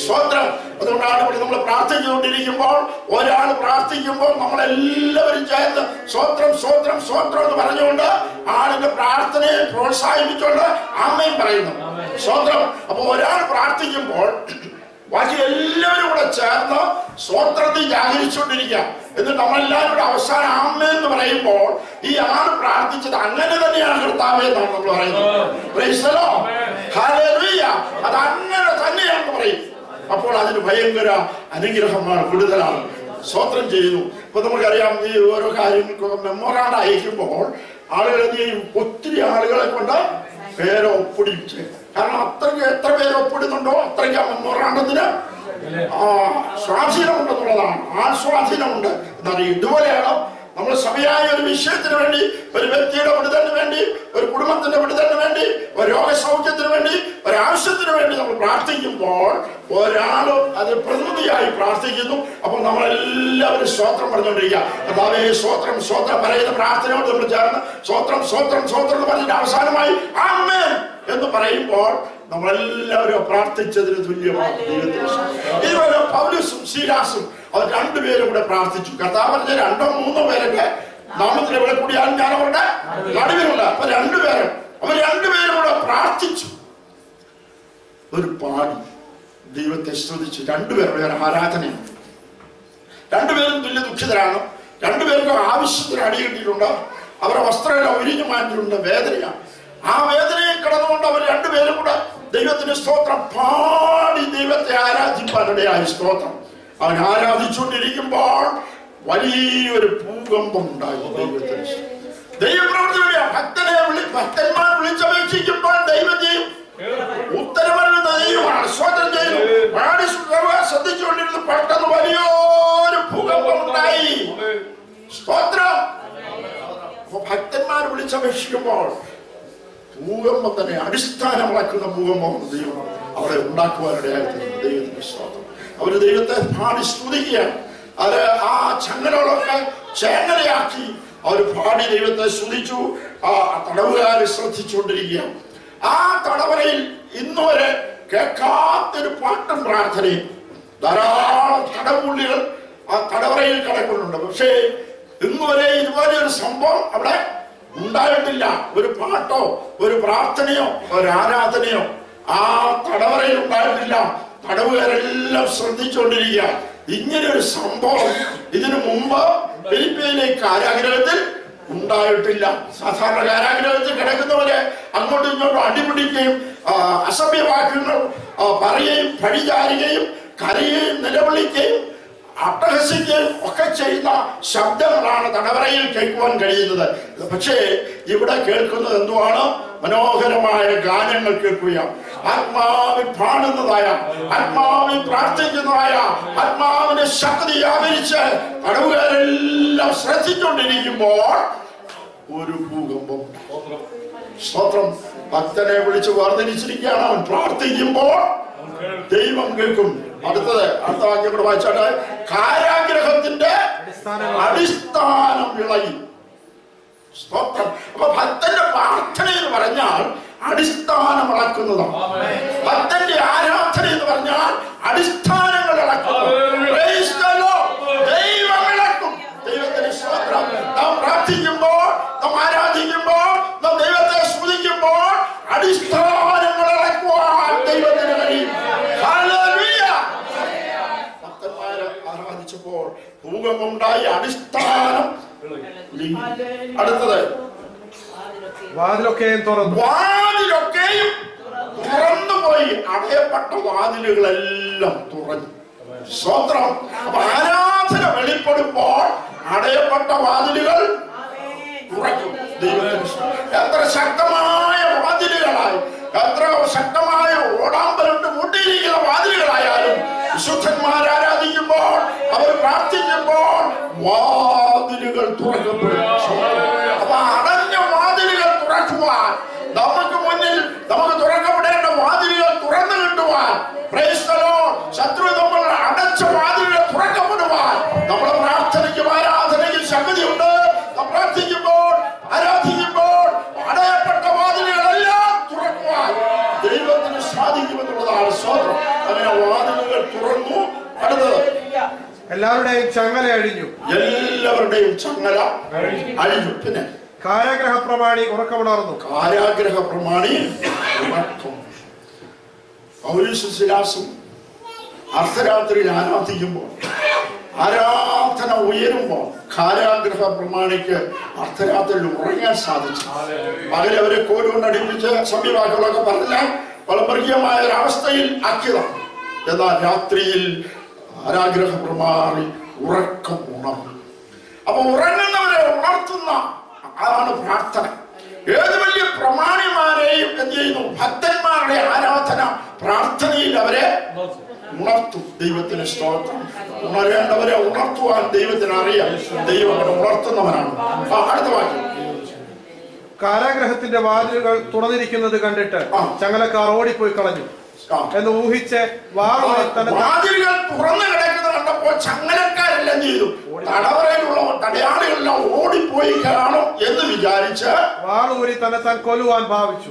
സ്തോത്രം. അതുകൊണ്ടാണ് ഇവിടെ നമ്മൾ പ്രാർത്ഥിച്ചുകൊണ്ടിരിക്കുമ്പോൾ, ഒരാൾ പ്രാർത്ഥിക്കുമ്പോൾ നമ്മളെല്ലാവരും ചേർന്ന് സ്വോത്രം സ്വോത്രം സ്വോത്രം എന്ന് പറഞ്ഞുകൊണ്ട് ആളിന്റെ പ്രാർത്ഥനയെ പ്രോത്സാഹിപ്പിച്ചുകൊണ്ട് ആമേൻ പറയുന്നു. സ്വോത്രം. അപ്പൊ ഒരാൾ പ്രാർത്ഥിക്കുമ്പോൾ ബാക്കി എല്ലാവരും കൂടെ ചേർന്ന് സ്വോത്രത്തിൽ ജാഗരിച്ചുകൊണ്ടിരിക്കുക. എന്നിട്ട് നമ്മളെല്ലാവരും കൂടെ അവസാനം ആമേൻ എന്ന് പറയുമ്പോൾ ഈ ആൾ പ്രാർത്ഥിച്ചത് അങ്ങനെ തന്നെയാണ് കർത്താവേ എന്നാണ് നമ്മൾ പറയുന്നത്. Price the Lord. ഹല്ലേലൂയ. അത് അങ്ങനെ തന്നെയാണെന്ന് പറയും. അപ്പോൾ അതിന് ഭയങ്കര അനുഗ്രഹമാണ്, വിടുതലാണ്. സ്വോത്രം ചെയ്യുന്നു. ഇപ്പൊ നമുക്കറിയാം, ഈ ഓരോ കാര്യങ്ങൾക്ക് മെമ്മോറാണ്ട് അയക്കുമ്പോൾ ആളുകൾ എന്ത് ചെയ്യും? ഒത്തിരി ആളുകളെ കൊണ്ട് പേരെ ഒപ്പിടിച്ച്, കാരണം അത്രയ്ക്ക് എത്ര പേര് ഒപ്പിടുന്നുണ്ടോ അത്രയ്ക്ക് ആ മെമ്മോറാണ്ടത്തിന് സ്വാധീനമുണ്ടെന്നുള്ളതാണ്. ആ സ്വാധീനമുണ്ട് എന്നറിയും. ഇതുപോലെയാണ് നമ്മൾ സമയമായ ഒരു വിഷയത്തിന് വേണ്ടി, ഒരു വ്യക്തിയുടെ വിടുതലിന് വേണ്ടി, ഒരു കുടുംബത്തിന്റെ വിടുതലിന് വേണ്ടി, ഒരു രോഗസൗഖ്യത്തിന് വേണ്ടി, ഒരു ആവശ്യത്തിന് വേണ്ടി നമ്മൾ പ്രാർത്ഥിക്കുമ്പോൾ ഒരാളും അതിന് പ്രതിനിധിയായി പ്രാർത്ഥിക്കുന്നു. അപ്പോൾ നമ്മളെല്ലാവരും സ്വോത്രം പറഞ്ഞുകൊണ്ടിരിക്കുക. കർത്താവേ സ്വോത്രം സ്വോത്രം പറയുന്ന പ്രാർത്ഥനയോട് നമ്മൾ ചേർന്ന് സ്വോത്രം സ്വോത്രം സ്വോത്രം എന്ന് പറഞ്ഞിട്ട് അവസാനമായി ആമേൻ എന്ന് പറയുമ്പോൾ നമ്മളെല്ലാവരും പ്രാർത്ഥിച്ചതിന് തുല്യമാണ്. ഇതുപോലെ പൗലോസും ശീലാസും അവർ രണ്ടുപേരും കൂടെ പ്രാർത്ഥിച്ചു. കർത്താവ് പറഞ്ഞ 2-3 പേരൊക്കെ നാമത്തിൽ ഇവിടെ കൂടിയാൽ ഞാൻ അവരുടെ നടുവിലുണ്ട്. അപ്പൊ അവർ രണ്ടുപേരും കൂടെ പ്രാർത്ഥിച്ചു. ഒരു പാടി ദൈവത്തെ സ്തുതിച്ചു. രണ്ടുപേരുടെ ഒരു ആരാധനയാണ്. രണ്ടുപേരും തുല്യ ദുഃഖിതരാണ്. രണ്ടുപേർക്കും ആവശ്യത്തിന് അടി കിട്ടിയിട്ടുണ്ട്. അവരുടെ വസ്ത്രങ്ങൾ ഒരിഞ്ഞു മാറ്റിയിട്ടുണ്ട്. വേദനയാണ്. ആ വേദനയെ കടന്നുകൊണ്ട് അവർ രണ്ടുപേരും കൂടെ ദൈവത്തിന് സ്തോത്രം പാടി ദൈവത്തെ ആരാധിപ്പാനിടയായ സ്തോത്രം. അവൻ ആരാധിച്ചുകൊണ്ടിരിക്കുമ്പോൾ വലിയൊരു ഭൂകമ്പം ഉണ്ടായി. ദൈവപ്രവർത്തന ഭക്തന്മാർ വിളിച്ചപേക്ഷിക്കുമ്പോൾ ദൈവം ചെയ്യും. ഉത്തരവരുന്ന ദൈവമാണ്. സ്തോത്രം ചെയ്യുന്നു. പാടി ശ്രദ്ധിച്ചുകൊണ്ടിരുന്നു. പെട്ടെന്ന് വലിയൊരു ഭൂകമ്പം ഉണ്ടായി. സ്തോത്രം. ഭക്തന്മാർ വിളിച്ചപേക്ഷിക്കുമ്പോൾ ഭൂകമ്പം തന്നെ, അടിസ്ഥാനമാക്കുന്ന ഭൂകമ്പം ദൈവം അവിടെ ഉണ്ടാക്കുവാനിടയായിരുന്നു. ദൈവത്തിന്റെ സ്തോത്രം. അവര് ദൈവത്തെ പാടി സ്തുതിക്കുകയാണ്. അത് ആ ചങ്ങലകളൊക്കെ ചേങ്ങലയാക്കി അവർ പാടി ദൈവത്തെ സ്തുതിച്ചു. ആ തടവുകാരെ ശ്രദ്ധിച്ചുകൊണ്ടിരിക്കുകയാണ്. ആ തടവറയിൽ ഇന്നുവരെ കേൾക്കാത്തൊരു പാട്ടും പ്രാർത്ഥനയും ധാരാളം തടവുള്ളികൾ ആ തടവറയിൽ കിടക്കുന്നുണ്ട്. പക്ഷേ ഇന്നുവരെ ഇതുപോലെ ഒരു സംഭവം അവിടെ ഉണ്ടായിട്ടില്ല. ഒരു പാട്ടോ ഒരു പ്രാർത്ഥനയോ ഒരു ആരാധനയോ ആ തടവറയിൽ ഉണ്ടായിട്ടില്ല. തടവുകാരെല്ലാം ശ്രദ്ധിച്ചുകൊണ്ടിരിക്കുക. ഇങ്ങനെ ഒരു സംഭവം ഇതിനു മുമ്പ് ഫിലിപ്പീനിലെ കാരാഗ്രഹത്തിൽ ഉണ്ടായിട്ടില്ല. സാധാരണ കാരാഗ്രഹത്തിൽ കിടക്കുന്നവരെ അങ്ങോട്ടും ഇങ്ങോട്ടും അടിപിടിക്കുകയും അസഭ്യവാക്യങ്ങൾ പറയുകയും പഴിചാരുകയും കരയുകയും നിലവിളിക്കുകയും അട്ടഹസിക്കുകയും ഒക്കെ ചെയ്യുന്ന ശബ്ദങ്ങളാണ് തടവറയിൽ കേൾക്കുവാൻ കഴിയുന്നത്. പക്ഷേ ഇവിടെ കേൾക്കുന്നത് എന്തുവാണ്? മനോഹരമായ ഗാനങ്ങൾ കേൾക്കുകയാണ്. ആത്മാവിൽ പാടുന്നതായ, ആത്മാവിൽ പ്രാർത്ഥിക്കുന്നതായ, ആത്മാവിന്റെ ശക്തി വ്യാപരിച്ച് തടവുകാരെല്ലാം ശ്രദ്ധിച്ചുകൊണ്ടിരിക്കുമ്പോൾ ഒരു ഭൂകമ്പം. സ്തോത്രം. ഭക്തനെ വിളിച്ച് വേർതിരിച്ചിരിക്കുകയാണ്. അവൻ പ്രാർത്ഥിക്കുമ്പോൾ ദൈവം കേൾക്കും. അടുത്ത വാക്യം കൂടെ വായിച്ചാട്ടെ. കാരാഗ്രഹത്തിന്റെ അടിസ്ഥാനം ഇളകി. സ്തോത്രം. അപ്പൊ ഭക്തന്റെ പ്രാർത്ഥന എന്ന് പറഞ്ഞാൽ അടിസ്ഥാനം ഇളക്കുന്നതാണ്. ഭക്തന്റെ ആരാധന എന്ന് പറഞ്ഞാൽ അടിസ്ഥാനങ്ങൾ ഇളക്കുന്നു. ദൈവം ഇളക്കും. ദൈവത്തിന് സ്തോത്രം. നാം പ്രാർത്ഥിക്കുമ്പോൾ, നാം ആരാധിക്കുമ്പോൾ, നാം ദൈവത്തെ സ്തുതിക്കുമ്പോൾ അടിസ്ഥാനങ്ങൾ ഇളക്കുവാൻ ദൈവത്തിന് കഴിയും. ഭക്തന്മാരെ ആരാധിച്ചപ്പോൾ ഭൂകമ്പമുണ്ടായി, അടിസ്ഥാനം. അടുത്തത് വാതിലൊക്കെയും തുറന്നുപോയി. അടയപ്പെട്ട വാതിലുകളെല്ലാം തുറന്നു. സ്തോത്രം. അപ്പൊ ആരാധന വെളിപ്പെടുമ്പോൾ അടയപ്പെട്ട വാതിലുകൾ തുറക്കും. ദൈവത്തിന് എത്ര ശക്തമായ വാതിലുകളായി, എത്ര ശക്തമായ ഓടാമ്പലിട്ട് മുട്ടിയിരിക്കുന്ന വാതിലുകളായാലും വിശുദ്ധന്മാർ ആരാധിക്കുമ്പോൾ, അവർ പ്രാർത്ഥിക്കുമ്പോൾ വാതിലുകൾ തുറക്കപ്പെടും. അപ്പൊ അടഞ്ഞ വാതിലുകൾ തുറക്കുവാൻ, നമുക്ക് മുന്നിൽ നമുക്ക് തുറക്കപ്പെടേണ്ട വാതിലുകൾ തുറന്നു കിട്ടുവാൻ, ശത്രു നമ്മൾ അടച്ച വാതിലുകൾ തുറക്കപ്പെടുവാൻ നമ്മുടെ പ്രാർത്ഥനയ്ക്കും ആരാധനയ്ക്കും ശക്തിയുണ്ട്. പ്രാർത്ഥിക്കുമ്പോൾ, ആരാധിക്കുമ്പോൾ അടയപ്പെട്ട വാതിലുകളെല്ലാം തുറക്കുവാൻ ദൈവത്തിന് സാധിക്കുമെന്നുള്ളതാണ്. സ്തോത്രം. അങ്ങനെ വാതിലുകൾ തുറന്നു. അടുത്തത് എല്ലാവരുടെയും ചങ്ങല അഴിഞ്ഞു. എല്ലാവരുടെയും ചങ്ങല അഴിഞ്ഞു. പിന്നെ കാരാഗ്രഹ പ്രമാണി ഉറക്കമുണർന്നു. കാരാഗ്രഹ പ്രമാണി ഉറക്കം. പൗലോസും ശീലാസും അർദ്ധരാത്രിയിൽ ആരാധിക്കുമ്പോൾ, ആരാധന ഉയരുമ്പോൾ കാരാഗ്രഹ പ്രമാണിക്ക് അർദ്ധരാത്രിയിൽ ഉറങ്ങാൻ സാധിച്ചു. പകരം അവരെ കോലുകൊണ്ടടിപ്പിച്ച് സമീപവാക്യങ്ങളൊക്കെ പറഞ്ഞാൽ വളമർഗീയമായ ഒരവസ്ഥയിൽ ആക്കിയതാണ്. എന്നാൽ രാത്രിയിൽ കാരാഗ്രഹ പ്രമാണി ഉറക്കം ഉണർന്നു. അപ്പൊ ഉറങ്ങുന്നവരെ ഉണർത്തുന്ന അതാണ് പ്രാർത്ഥന. ഏത് വലിയ പ്രമാണിമാരെയും എന്ത് ചെയ്യുന്നു? ഭക്തന്മാരുടെ ആരാധന പ്രാർത്ഥനയിൽ അവരെ ഉണർത്തും. ദൈവത്തിന് സ്തോത്രം. ഉണരേണ്ടവരെ ഉണർത്തുവാൻ ദൈവത്തിന് അറിയാം. ദൈവം അവരെ ഉണർത്തുന്നവനാണ്. അടുത്ത വാക്യം. കാരാഗ്രഹത്തിന്റെ വാതിലുകൾ തുറന്നിരിക്കുന്നത് കണ്ടിട്ട് ചങ്ങലക്കാർ ഓടിപ്പോയി കളഞ്ഞു എന്ന് ഊഹിച്ച് വാതിലുകൾ തുറന്നു കിടക്കുന്നത് കണ്ടപ്പോൾ ചങ്ങലക്കാരെല്ലാം ചെയ്തു, തടവറയിലുള്ള തടയാളികളെല്ലാം ഓടിപ്പോയി കാണും എന്ന് വിചാരിച്ച് വാളൂരി തന്നെ താൻ കൊല്ലുവാൻ ഭാവിച്ചു.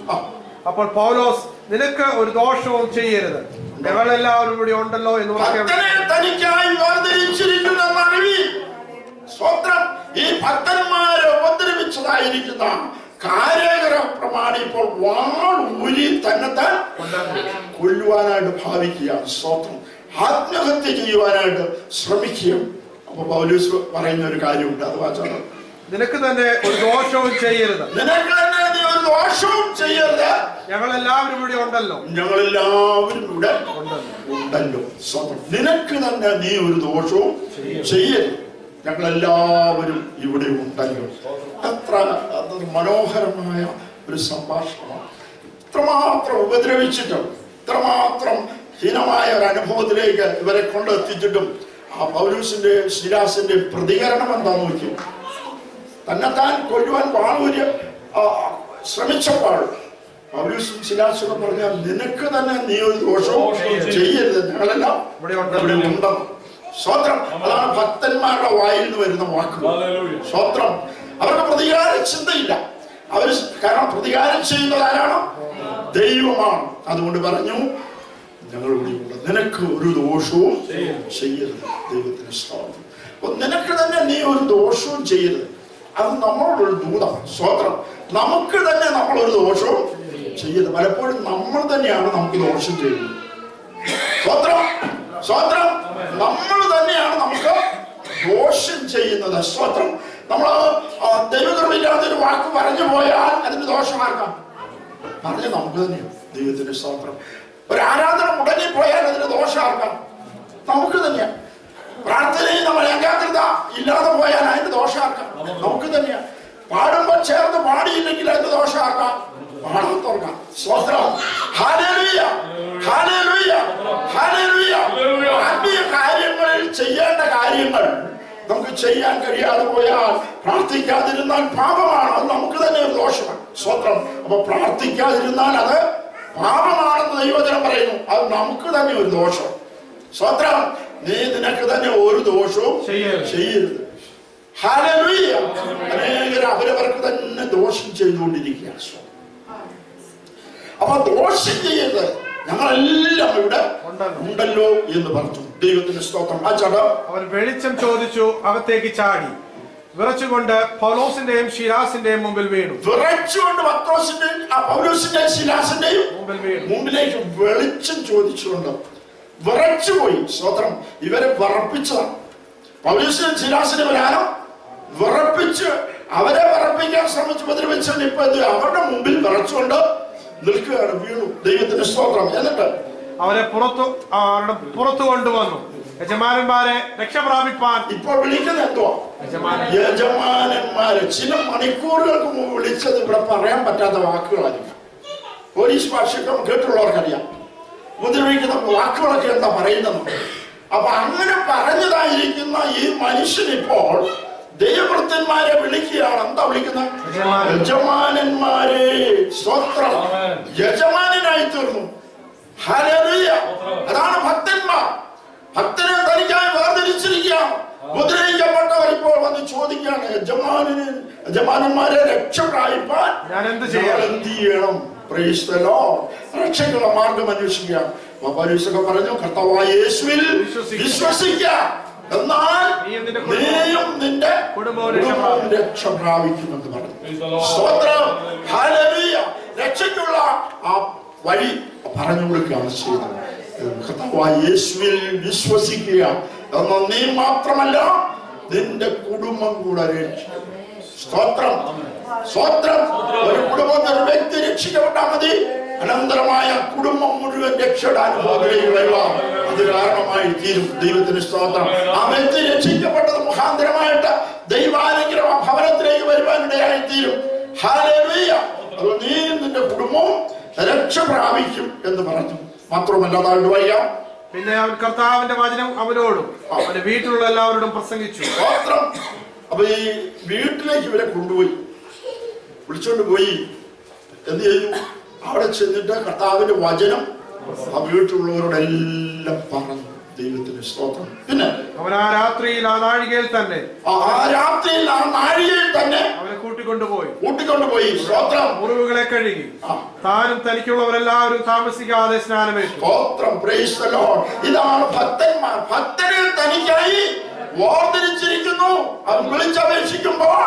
അപ്പോൾ പൗലോസ്, നിനക്ക് ഒരു ദോഷവും ചെയ്യരുത്, ഞങ്ങളെല്ലാവരും ഇവിടെ ഉണ്ടല്ലോ എന്ന് തനിക്കായി വേർതിരിച്ചിരിക്കുന്ന ഈ ഭക്തന്മാരെ ഉപദ്രവിച്ചതായിരിക്കുന്ന കാരാഗ്രഹ പ്രമാണി ഇപ്പോൾ വാൾ ഊരി തന്നെത്താൻ കൊല്ലുവാനായിട്ട് ഭാവിക്കുകയാണ്. സ്തോത്രം. ആത്മഹത്യ ചെയ്യുവാനായിട്ട് ശ്രമിക്കുക. അപ്പൊ പൗലോസ് പറയുന്ന ഒരു കാര്യമുണ്ട്, അത് വായിച്ചാണ്. നിനക്ക് തന്നെ ഒരു ദോഷവും ചെയ്യരുത്, നിനക്ക് തന്നെ നീ ഒരു ദോഷവും ചെയ്യരുത്, ഞങ്ങളെല്ലാവരും ഇവിടെ ഉണ്ടല്ലോ, ഞങ്ങളെല്ലാവരും ഇവിടെ ഉണ്ടല്ലോ. സ്തോത്രം. നിനക്ക് തന്നെ നീ ഒരു ദോഷവും ചെയ്യരുത്, ഞങ്ങളെല്ലാവരും ഇവിടെ ഉണ്ടല്ലോ. എത്ര മനോഹരമായ ഒരു സംഭാഷണമാണ്. ഇത്രമാത്രം ഉപദ്രവിച്ചിട്ടും ഇത്രമാത്രം ഹീനമായ ഒരു അനുഭവത്തിലേക്ക് ഇവരെ കൊണ്ടെത്തിച്ചിട്ടും ആ പൗലോസിന്റെ ശിലാസിന്റെ പ്രതികരണം എന്താന്ന് നോക്കി. തന്നെത്താൻ കൊല്ലുവാൻ വാളൂരി ശ്രമിച്ചപ്പോൾ പൗലോസും ശിലാസും പറഞ്ഞാൽ, നിനക്ക് തന്നെ നീ ഒരു ദോഷവും ചെയ്യരുത്, ഞങ്ങളെല്ലാം ഇവിടെ ഉണ്ടെന്ന്. സ്വത്രം. അതാണ് ഭക്തന്മാരുടെ വായിൽ നിന്ന് വരുന്ന വാക്ക്. സ്വത്രം. അവർക്ക് പ്രതികാര ചിന്തയില്ല. അവർ കാരണം പ്രതികാരം ചെയ്യുന്നത് ആരാണ്? ദൈവമാണ്. അതുകൊണ്ട് പറഞ്ഞു, ഞങ്ങൾ ഇവിടെയുണ്ട്, നിനക്ക് ഒരു ദോഷവും ചെയ്യരുത്. ദൈവത്തിന് സ്തോത്രം. അപ്പൊ നിനക്ക് തന്നെ നീ ഒരു ദോഷവും ചെയ്യരുത്. അത് നമ്മളോടൊരു ദൂതമാണ്. സ്വത്രം. നമുക്ക് തന്നെ നമ്മളൊരു ദോഷവും ചെയ്യരുത്. പലപ്പോഴും നമ്മൾ തന്നെയാണ് നമുക്ക് ദോഷം ചെയ്യുന്നത്. സ്വത്രം. സ്വത്രം. നമ്മൾ തന്നെയാണ് നമുക്ക് ദോഷം ചെയ്യുന്നത്. സ്വത്രം. നമ്മൾ ദൈവകൃപയില്ലാത്തൊരു വാക്ക് പറഞ്ഞു പോയാൽ അതിന് ദോഷമാക്കാം. പറഞ്ഞ നമുക്ക് തന്നെയാണ്. ദൈവത്തിന്റെ സ്തോത്രം. ഒരു ആരാധന മുടങ്ങി പോയാൽ അതിന് ദോഷമാക്കാം നമുക്ക് തന്നെയാണ്. പ്രാർത്ഥനയിൽ നമ്മൾ ഏകാഗ്രത ഇല്ലാതെ പോയാൽ അതിന്റെ ദോഷമാക്കാം. നമുക്ക് തന്നെയാണ്. പാടുമ്പോൾ ചേർന്ന് പാടിയില്ലെങ്കിൽ അതിന്റെ ദോഷമാക്കാം, പാടാത്തോർക്കാം. സ്വത്രം. Hallelujah, hallelujah, hallelujah. ആത്മീയ കാര്യങ്ങളിൽ ചെയ്യേണ്ട കാര്യങ്ങൾ നമുക്ക് ചെയ്യാൻ കഴിയാതെ പോയാൽ, പ്രാർത്ഥിക്കാതിരുന്നാൽ പാപമാണ്. അത് നമുക്ക് തന്നെ ഒരു ദോഷമാണ്. സ്വത്രം. അപ്പൊ പ്രാർത്ഥിക്കാതിരുന്നാൽ അത് പാപമാണെന്ന് ദൈവവചനം പറയുന്നു. അത് നമുക്ക് തന്നെ ഒരു ദോഷം. സ്വത്രം. നീ നിനക്ക് തന്നെ ഒരു ദോഷവും ചെയ്യരുത്. ഹല്ലേലൂയ. അനേകർ അവരവർക്ക് തന്നെ ദോഷം ചെയ്തുകൊണ്ടിരിക്കുകയാണ്. അപ്പൊ ദോഷം ചെയ്യരുത്. ഞങ്ങളെല്ലാം ഇവിടെ ഉണ്ടല്ലോ എന്ന് പറഞ്ഞു. ദൈവത്തിന്റെ സ്തോത്രം. ആ ചടം അവൻ വെളിച്ചം ചോദിച്ചു, അകത്തേക്ക് ചാടി വിറച്ചുകൊണ്ട് പൗലോസിന്റെയും ശിലാസിന്റെയും മുമ്പിൽ വീണു. വിറച്ചുകൊണ്ട് പത്രോസിന്റെയും പൗലോസിന്റെയും ശിലാസിന്റെയും മുമ്പിലേക്ക് വെളിച്ചം ചോദിച്ചുകൊണ്ട് വിറച്ചുപോയി. സ്തോത്രം. ഇവരെ വിറപ്പിച്ചതാണ്. പൗലോസിനും ശിലാസിനും വരാനും വിറപ്പിച്ച് അവരെ വിറപ്പിക്കാൻ ശ്രമിച്ചു ഉപദ്രവിച്ചുകൊണ്ട് ഇപ്പൊ അവരുടെ മുമ്പിൽ വിറച്ചുകൊണ്ട് നിൽക്കുകയാണ്. വീണു. ദൈവത്തിന്റെ സ്തോത്രം. എന്നിട്ട് അവരെ പുറത്തു കൊണ്ടുവന്നു. യജമാനന്മാരെ രക്ഷപ്രാപിപ്പാൻ ഇപ്പോൾ വിളിക്കുന്നത് എന്തുവാ? യജമാനന്മാരെ. ചില മണിക്കൂറുകൾക്ക് മുമ്പ് വിളിച്ചത് ഇവിടെ പറയാൻ പറ്റാത്ത വാക്കുകളായിരിക്കും. പോലീസ് ഭാഷയൊക്കെ കേട്ടുള്ളവർക്കറിയാം. ഉപദ്രവിക്കുന്ന വാക്കുകളൊക്കെ എന്താ പറയുന്നത്. അപ്പൊ അങ്ങനെ പറഞ്ഞതായിരിക്കുന്ന ഈ മനുഷ്യനിപ്പോൾ ദൈവഭൃത്യന്മാരെ വിളിക്കുകയാണ്. എന്താ വിളിക്കുന്നത്? യജമാനന്മാരെ. സ്വത്രം. യജമാനായി തീർന്നു. ഹല്ലേലൂയ. അതാണ് ഭക്തന്മാർ. ഭക്തനെ തനിക്കായി വേർതിരിച്ചിരിക്കുക. ഉപദ്രവിക്കപ്പെട്ടവർ ഇപ്പോൾ വന്ന് ചോദിക്കുകയാണ്, യജമാനന്മാരെ രക്ഷ പ്രാപിപ്പാൻ ഞാൻ എന്ത് ചെയ്യണം? Price the Lord. രക്ഷയ്ക്കുള്ള മാർഗം അന്വേഷിക്കുക. പൗലോസൊക്കെ പറഞ്ഞു, കർത്താവായ യേശുവിൽ വിശ്വസിക്കുക, എന്നാൽ നീയും നിന്റെ കുടുംബവും രക്ഷ പ്രാപിക്കുമെന്ന് പറഞ്ഞു. സ്തോത്രം. ഹല്ലേലൂയ. രക്ഷയ്ക്കുള്ള ആ വഴി പറഞ്ഞു കൊടുക്കുകയാണ് ചെയ്തത്. കർത്താവായ യേശുവിൽ വിശ്വസിക്കുക, എന്നാൽ നീ മാത്രമല്ല നിന്റെ കുടുംബം കൂടെ രക്ഷിക്കും. സ്തോത്രം. സ്തോത്രം. ഒരു കുടുംബത്തിൽ ഒരു വ്യക്തി രക്ഷിക്കപ്പെട്ടാൽ മതി, അനന്തരമായ കുടുംബം മുഴുവൻ രക്ഷയുടെ അനുഭവത്തിലേക്ക് വരുവാൻ അത് കാരണമായി തീരും. ദൈവത്തിന് സ്തോത്രം. ആ വ്യക്തി രക്ഷിക്കപ്പെട്ടത് മുഖാന്തരമായിട്ട് ദൈവാനുഗ്രഹ ഭവനത്തിലേക്ക് വരുവാനിടയായി തീരും. ഹല്ലേലൂയ. അത് നീ നിന്റെ കുടുംബവും രക്ഷ പ്രാപിക്കും എന്ന് പറഞ്ഞു. മാത്രമല്ല താഴ്ന്നു വയ്യാം. പിന്നെ അവൻ കർത്താവിന്റെ വചനം അവരോടും അവന്റെ വീട്ടിലുള്ള എല്ലാവരോടും പ്രസംഗിച്ചു. സ്തോത്രം. അപ്പൊ ഈ വീട്ടിലേക്ക് ഇവരെ കൊണ്ടുപോയി, വിളിച്ചോണ്ട് പോയി. എന്ത് ചെയ്തു? അവിടെ ചെന്നിട്ട് കർത്താവിന്റെ വചനം ആ വീട്ടിലുള്ളവരോടെല്ലാം പറഞ്ഞു. ദൈവത്തിന്റെ സ്തോത്രം. പിന്നെ അവൻ ആ രാത്രിയിൽ ആ നാഴികയിൽ തന്നെ അവനെ കൂട്ടിക്കൊണ്ടുപോയി സ്തോത്രം. മുറിവുകളെ കഴുകി താനും തനിക്കുള്ളവരെല്ലാവരും താമസിക്കാതെ സ്നാനമേറ്റു. സ്തോത്രം. Price the Lord. ഇതാണ് ഭക്തന്മാർ. ഭക്തരിൽ തനിക്കായി വേർതിരിച്ചിരിക്കുന്നു. അവൻ വിളിച്ചപേക്ഷിക്കുമ്പോൾ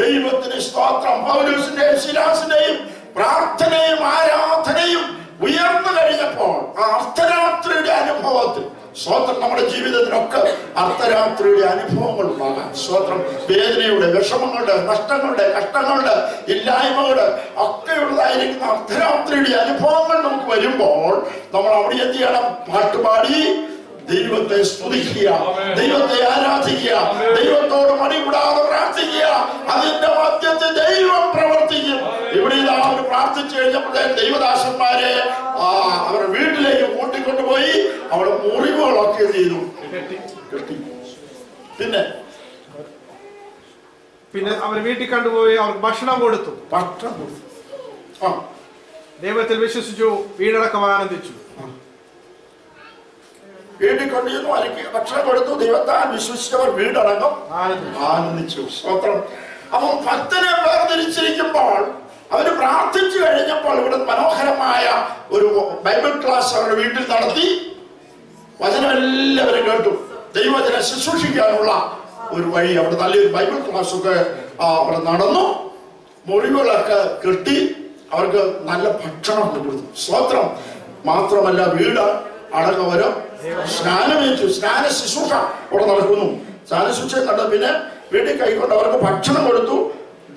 ദൈവത്തിന് സ്തോത്രം. പൗലോസിന്റെയും ശിലാസിന്റെയും പ്രാർത്ഥനയും ആരാധനയും ഉയർന്നു കഴിഞ്ഞപ്പോൾ ആ അർദ്ധരാത്രിയുടെ അനുഭവത്തിൽ സ്തോത്രം. നമ്മുടെ ജീവിതത്തിനൊക്കെ അർദ്ധരാത്രിയുടെ അനുഭവങ്ങൾ ഉണ്ടാകാം. സ്തോത്രം. വേദനയുടെ, വിഷമങ്ങളുടെ, നഷ്ടങ്ങളുടെ, കഷ്ടങ്ങളുടെ, ഇല്ലായ്മകളുടെ ഒക്കെയുള്ളതായിരിക്കുന്ന അർദ്ധരാത്രിയുടെ അനുഭവങ്ങൾ നമുക്ക് വരുമ്പോൾ നമ്മൾ അവിടെ എന്ത് ചെയ്യണം? പാട്ടുപാടി ദൈവത്തെ സ്തുതിക്കുക, ദൈവത്തെ ആരാധിക്കുക, ദൈവത്തോട് മണികൂടാതെ പ്രാർത്ഥിക്കുക. അതിന്റെ മധ്യത്തിൽ ദൈവം പ്രവർത്തിക്കും. ഇവിടെ അവർ പ്രാർത്ഥിച്ചു കഴിഞ്ഞപ്പോഴേ ദൈവദാസന്മാരെ അവരുടെ വീട്ടിലേക്ക് കൂട്ടിക്കൊണ്ടുപോയി അവിടെ മുറിവുകളൊക്കെ ചെയ്തു കെട്ടി. പിന്നെ അവർ വീട്ടിൽ കണ്ടുപോയി അവർക്ക് ഭക്ഷണം കൊടുത്തു. ദൈവത്തിൽ വിശ്വസിച്ചു, വീടടക്കം ആനന്ദിച്ചു. വീട്ടിൽ കൊണ്ടുവന്നു, എനിക്ക് ഭക്ഷണം കൊടുത്തു. ദൈവത്താൽ വിശ്വസിച്ചവർ വീടടക്കം ആനന്ദിച്ചു. സ്തോത്രം. അപ്പം ഭക്തനെ വേർതിരിച്ചിരിക്കുമ്പോൾ അവര് പ്രാർത്ഥിച്ചു കഴിഞ്ഞപ്പോൾ ഇവിടെ മനോഹരമായ ഒരു ബൈബിൾ ക്ലാസ് അവരുടെ വീട്ടിൽ നടത്തി. വചനം എല്ലാവരും കേട്ടു. ദൈവവചനം ശുശ്രൂഷിക്കാനുള്ള ഒരു വഴി അവിടെ നല്ലൊരു ബൈബിൾ ക്ലാസ് ഒക്കെ അവിടെ നടന്നു. മുറിവുകളൊക്കെ കെട്ടി അവർക്ക് നല്ല ഭക്ഷണം കൊടുത്തു. സ്തോത്രം. മാത്രമല്ല വീട് അടക്കവരും സ്നാനമേറ്റു. സ്നാന ശുശ്രൂഷ അവിടെ നടക്കുന്നു. സ്നാന ശുശ്രൂഷ നടന്നു. പിന്നെ വീട്ടിൽ കൈക്കൊണ്ട് അവർക്ക് ഭക്ഷണം കൊടുത്തു.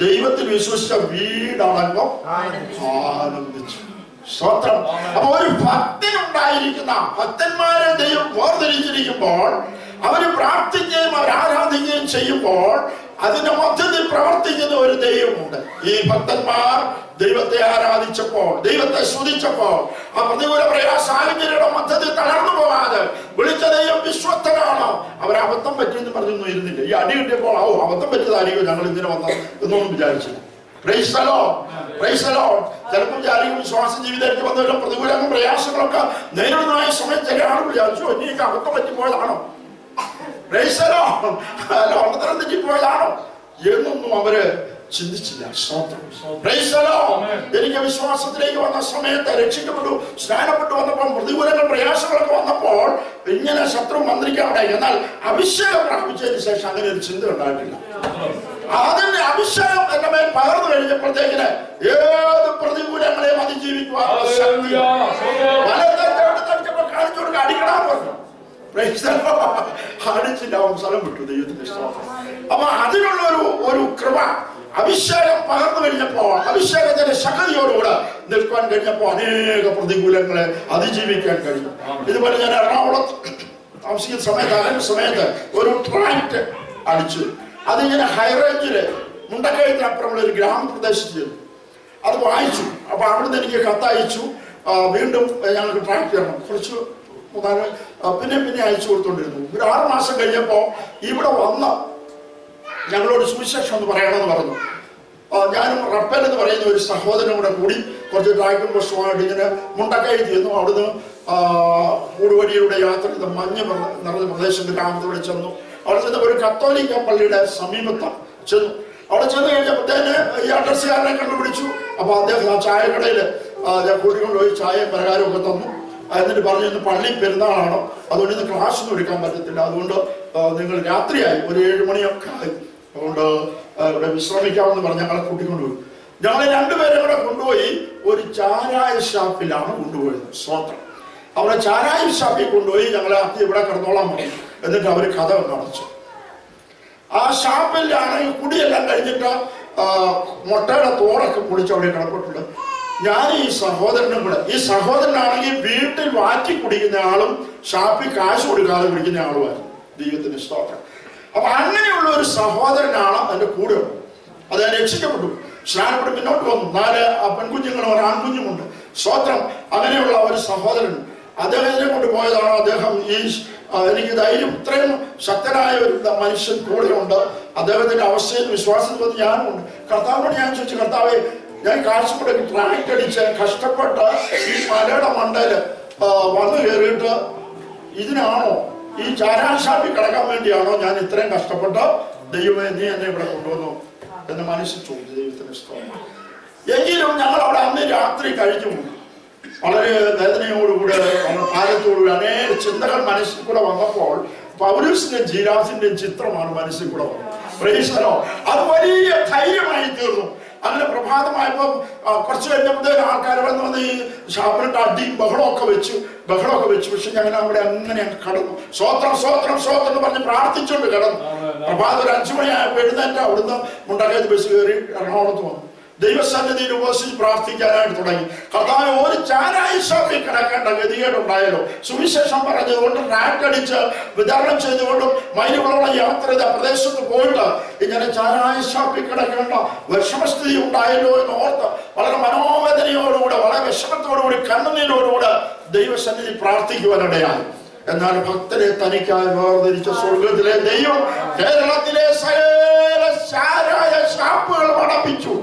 ദൈവത്തിൽ വിശ്വസിച്ച വീടടങ്കം ആനന്ദിച്ചു. സ്തോത്രം. അപ്പൊ ഒരു ഭക്തനുണ്ടായിരിക്കുന്ന ഭക്തന്മാരെ ദൈവം വേർതിരിച്ചിരിക്കുമ്പോൾ അവര് പ്രാർത്ഥിക്കുകയും അവർ ആരാധിക്കുകയും ചെയ്യുമ്പോൾ അതിന്റെ മധ്യത്തിൽ പ്രവർത്തിക്കുന്ന ഒരു ദൈവമുണ്ട്. ഈ ഭക്തന്മാർ ദൈവത്തെ ആരാധിച്ചപ്പോൾ, ദൈവത്തെ സ്തുതിച്ചപ്പോൾ, ആ പ്രതികൂല സാഹചര്യങ്ങളുടെ മധ്യത്തിൽ തളർന്നു പോകാതെ വിളിച്ച ദൈവം വിശ്വസ്തനാണ്. അവർ അബദ്ധം പറ്റിയെന്ന് പറഞ്ഞൊന്നും ഇരുന്നില്ല. ഈ അടി കിട്ടിയപ്പോൾ അബദ്ധം പറ്റിയതായിരിക്കും ഞങ്ങൾ ഇങ്ങനെ വന്നത് എന്നൊന്നും വിചാരിച്ചില്ല. Price the Lord, price the Lord. ചിലപ്പോൾ വിചാരിക്കും വിശ്വാസ ജീവിതത്തിലേക്ക് വന്നവരും പ്രതികൂലങ്ങളും പ്രയാസങ്ങളൊക്കെ നേരിടുന്നതായ സമയത്ത് ചില ആൾ വിചാരിച്ചു എനിക്ക് അബദ്ധം പറ്റിപ്പോയതാണോ, പ്രൈസ് ദി ലോർഡ്, അബദ്ധം തെറ്റിപ്പോയതാണോ എന്നൊന്നും അവര് ചിന്തിച്ചില്ല. Praise the Lord. എനിക്ക് വിശ്വാസത്തിലേക്ക് വന്ന സമയത്ത് രക്ഷിക്കപ്പെട്ടു, സ്നാനപ്പെട്ടു വന്നപ്പോൾ പ്രതികൂലങ്ങൾ പ്രയാസങ്ങളൊക്കെ വന്നപ്പോൾ ഇങ്ങനെ ശത്രു മന്ത്രിക്കാണ്ടായി. എന്നാൽ അഭിഷേകം പ്രാപിച്ചതിന് ശേഷം അങ്ങനെ ഒരു ചിന്ത ഉണ്ടായിട്ടില്ല. അതിന്റെ അഭിഷേകം എന്റെ മേൽ പകർന്നു കഴിഞ്ഞപ്പോഴത്തേക്കിന് ഏത് പ്രതികൂലങ്ങളെയും അതിജീവിക്കുവാനുള്ള ശക്തി കാണിച്ചു കൊടുക്കുക. അടിക്കടാൻ പറഞ്ഞു, അടിച്ചില്ല, അവൻ സ്ഥലം വിട്ടു. ദൈവത്തിന്റെ ഇഷ്ടം. അപ്പൊ അതിനുള്ള ഒരു കൃപ അഭിഷേകം പകർന്നു കഴിഞ്ഞപ്പോൾ, അഭിഷേകത്തിന്റെ ശക്തിയോടുകൂടെ നിൽക്കാൻ കഴിഞ്ഞപ്പോൾ അനേക പ്രതികൂലങ്ങളെ അതിജീവിക്കാൻ കഴിഞ്ഞു. ഇതുപോലെ ഞാൻ എറണാകുളത്ത് താമസിക്കുന്ന സമയത്ത് ഒരു ട്രാക്ട് അടിച്ചു. അതിങ്ങനെ ഹൈറേഞ്ചില് മുണ്ടക്കയത്തിനപ്പുറമുള്ള ഒരു ഗ്രാമപ്രദേശത്ത് ചെന്നു. അത് വായിച്ചു. അപ്പൊ അവിടുന്ന് എനിക്ക് കത്തയച്ചു, വീണ്ടും ഞങ്ങൾക്ക് ട്രാക്ട് ചെയ്യണം. കുറച്ച് പിന്നെ അയച്ചു കൊടുത്തോണ്ടിരുന്നു. ഒരു 6 മാസം കഴിഞ്ഞപ്പോ ഇവിടെ വന്ന് ഞങ്ങളോട് സുവിശേഷം എന്ന് പറയണമെന്ന് പറഞ്ഞു. ഞാനും റപ്പൻ എന്ന് പറയുന്ന ഒരു സഹോദരനും കൂടെ കൂടി കുറച്ച് ട്രാക്ടർ പുസ്തകമായിട്ട് ഇങ്ങനെ മുണ്ടക്കയത്ത് ചെന്നു. അവിടുന്ന് ഊടുവഴിയിലൂടെ യാത്ര ചെയ്ത മഞ്ഞ് നിറഞ്ഞ പ്രദേശത്ത് ഗ്രാമത്തിലൂടെ ചെന്നു. അവിടെ ചെന്ന ഒരു കത്തോലിക്ക പള്ളിയുടെ സമീപത്താണ് ചെന്നു. അവിടെ ചെന്ന് കഴിഞ്ഞപ്പോഴത്തേന് ഈ അഡ്രസ്സുകാരനെ കണ്ടുപിടിച്ചു. അപ്പൊ അദ്ദേഹം ആ ചായക്കടയില് ഞാൻ കൂട്ടിക്കൊണ്ടുപോയി ചായയും പലഹാരവും ഒക്കെ തന്നു. എന്നിട്ട് പറഞ്ഞു ഇന്ന് പള്ളി പെരുന്നാളാണ്, അതുകൊണ്ട് ഇന്ന് ക്ലാസ് ഒന്നും എടുക്കാൻ പറ്റത്തില്ല, അതുകൊണ്ട് നിങ്ങൾ രാത്രിയായി ഒരു 7 മണിയൊക്കെ ആയി, അതുകൊണ്ട് ഇവിടെ വിശ്രമിക്കാമെന്ന് പറഞ്ഞ് ഞങ്ങളെ കൂട്ടിക്കൊണ്ടുപോയി. ഞങ്ങളെ 2 പേരെ കൂടെ കൊണ്ടുപോയി ഒരു ചാരായ ഷാപ്പിലാണ് കൊണ്ടുപോയത്. സ്വന്തം അവിടെ ചാരായ ഷാപ്പിൽ കൊണ്ടുപോയി ഞങ്ങളെ ആക്കി ഇവിടെ കിടന്നോളാൻ പറഞ്ഞു. എന്നിട്ട് അവര് കഥ അടച്ചു. ആ ഷാപ്പിലാണെങ്കിൽ കുടിയെല്ലാം കഴിഞ്ഞിട്ട് മുട്ടയുടെ തോടൊക്കെ പൊളിച്ച് അവിടെ കിടപ്പിട്ടുണ്ട്. ഞാൻ ഈ സഹോദരനാണെങ്കിൽ വീട്ടിൽ വാറ്റി കുടിക്കുന്ന ആളും ഷാപ്പിൽ കാശ് കൊടുക്കാതെ കുടിക്കുന്ന ആളുമായിരുന്നു. ദൈവത്തിന് സ്തോത്രം. അപ്പൊ അങ്ങനെയുള്ള ഒരു സഹോദരനാണ് എന്റെ കൂടെ ഉള്ളത്. അത് രക്ഷിക്കപ്പെട്ടു, സ്നാനപ്പെട്ട് മുന്നോട്ട് വന്നു. 4 പെൺകുഞ്ഞുങ്ങളും 1 ആൺകുഞ്ഞുമുണ്ട്. സ്തോത്രം. അങ്ങനെയുള്ള ഒരു സഹോദരൻ അദ്ദേഹത്തിനെ കൊണ്ട് പോയതാണ്. അദ്ദേഹം എനിക്ക് ധൈര്യം, ഇത്രയും ശക്തനായ ഒരു മനുഷ്യൻ കൂടെയുണ്ട്. അദ്ദേഹത്തിന്റെ അവസ്ഥയിൽ വിശ്വാസത്തിൽ വന്ന് ഞാനുണ്ട്. കർത്താവിനോട് ഞാൻ ചോദിച്ചു, കർത്താവേ, ഞാൻ കാശ് കൂടെ ട്രാക്ട് അടിച്ച് കഷ്ടപ്പെട്ട് ഈ മലയുടെ മണ്ടയില് വന്നു കയറിയിട്ട് ഇതിനാണോ, ഈ ചാരാശാപ്പിൽ കിടക്കാൻ വേണ്ടിയാണോ ഞാൻ ഇത്രയും കഷ്ടപ്പെട്ട്? ദൈവമേ, നീ എന്നെ ഇവിടെ കൊണ്ടുവന്നു എന്ന് മനസ്സിൽ ചോദിച്ചു. ദൈവത്തിന് ഇഷ്ടമാണ്. എങ്കിലും ഞങ്ങൾ അവിടെ അന്ന് രാത്രി കഴിഞ്ഞു. വളരെ വേദനയോടുകൂടെ, ഭാരത്തോടുകൂടി അനേക ചിന്തകൾ മനസ്സിൽ കൂടെ വന്നപ്പോൾ പൗലോസിന്റെയും ജീരാസിന്റെയും ചിത്രമാണ് മനസ്സിൽ കൂടെ വന്നത്. Price the Lord. അത് വലിയ ധൈര്യമായി തീർന്നു. അങ്ങനെ പ്രഭാതമായപ്പോൾ കുറച്ച് കഴിഞ്ഞപ്പോഴത്തേക്ക് ആൾക്കാർ വന്ന് ഈ ഷാപ്പിലിട്ട് അടിയും ബഹളമൊക്കെ വെച്ചു. പക്ഷെ ഞങ്ങൾ അവിടെ അങ്ങനെ കടന്നു. സ്വോത്രം സ്വോത്രം സ്വോത്രം എന്ന് പറഞ്ഞ് പ്രാർത്ഥിച്ചുകൊണ്ട് കിടന്നു. പ്രഭാതം ഒരു 5 മണിയായപ്പോൾ എഴുന്നേറ്റ് അവിടുന്ന് മുണ്ടക്കയത്ത് ബസ് കയറി എറണാകുളത്ത് വന്നു. ദൈവസന്നിധിയിൽ ഉപവസിച്ച് പ്രാർത്ഥിക്കാനായിട്ട് തുടങ്ങി. കർത്താവ് ഒരു ചാരായ ഷാപ്പിൽ കിടക്കേണ്ട ഗതികേടുണ്ടായാലോ, സുവിശേഷം പറഞ്ഞതുകൊണ്ട് ട്രാക്ട് അടിച്ച് വിതരണം ചെയ്തുകൊണ്ടും മൈലുകളോളം യാത്ര ചെയ്ത പ്രദേശത്ത് പോയിട്ട് ഇങ്ങനെ ചാരായ ഷാപ്പിൽ കിടക്കേണ്ട വിഷമസ്ഥിതി ഉണ്ടായല്ലോ എന്ന് ഓർത്ത് വളരെ മനോവേദനയോടുകൂടെ, വളരെ വിഷമത്തോടുകൂടി, കണ്ണുനീരോടുകൂടെ ദൈവസന്നിധി പ്രാർത്ഥിക്കുവാനിടയായി. എന്നാൽ ഭക്തരെ തനിക്കായി വേർതിരിച്ച സ്വർഗത്തിലെ ദൈവം കേരളത്തിലെ സകല ചാരായ ഷാപ്പുകൾ അടപ്പിച്ചു.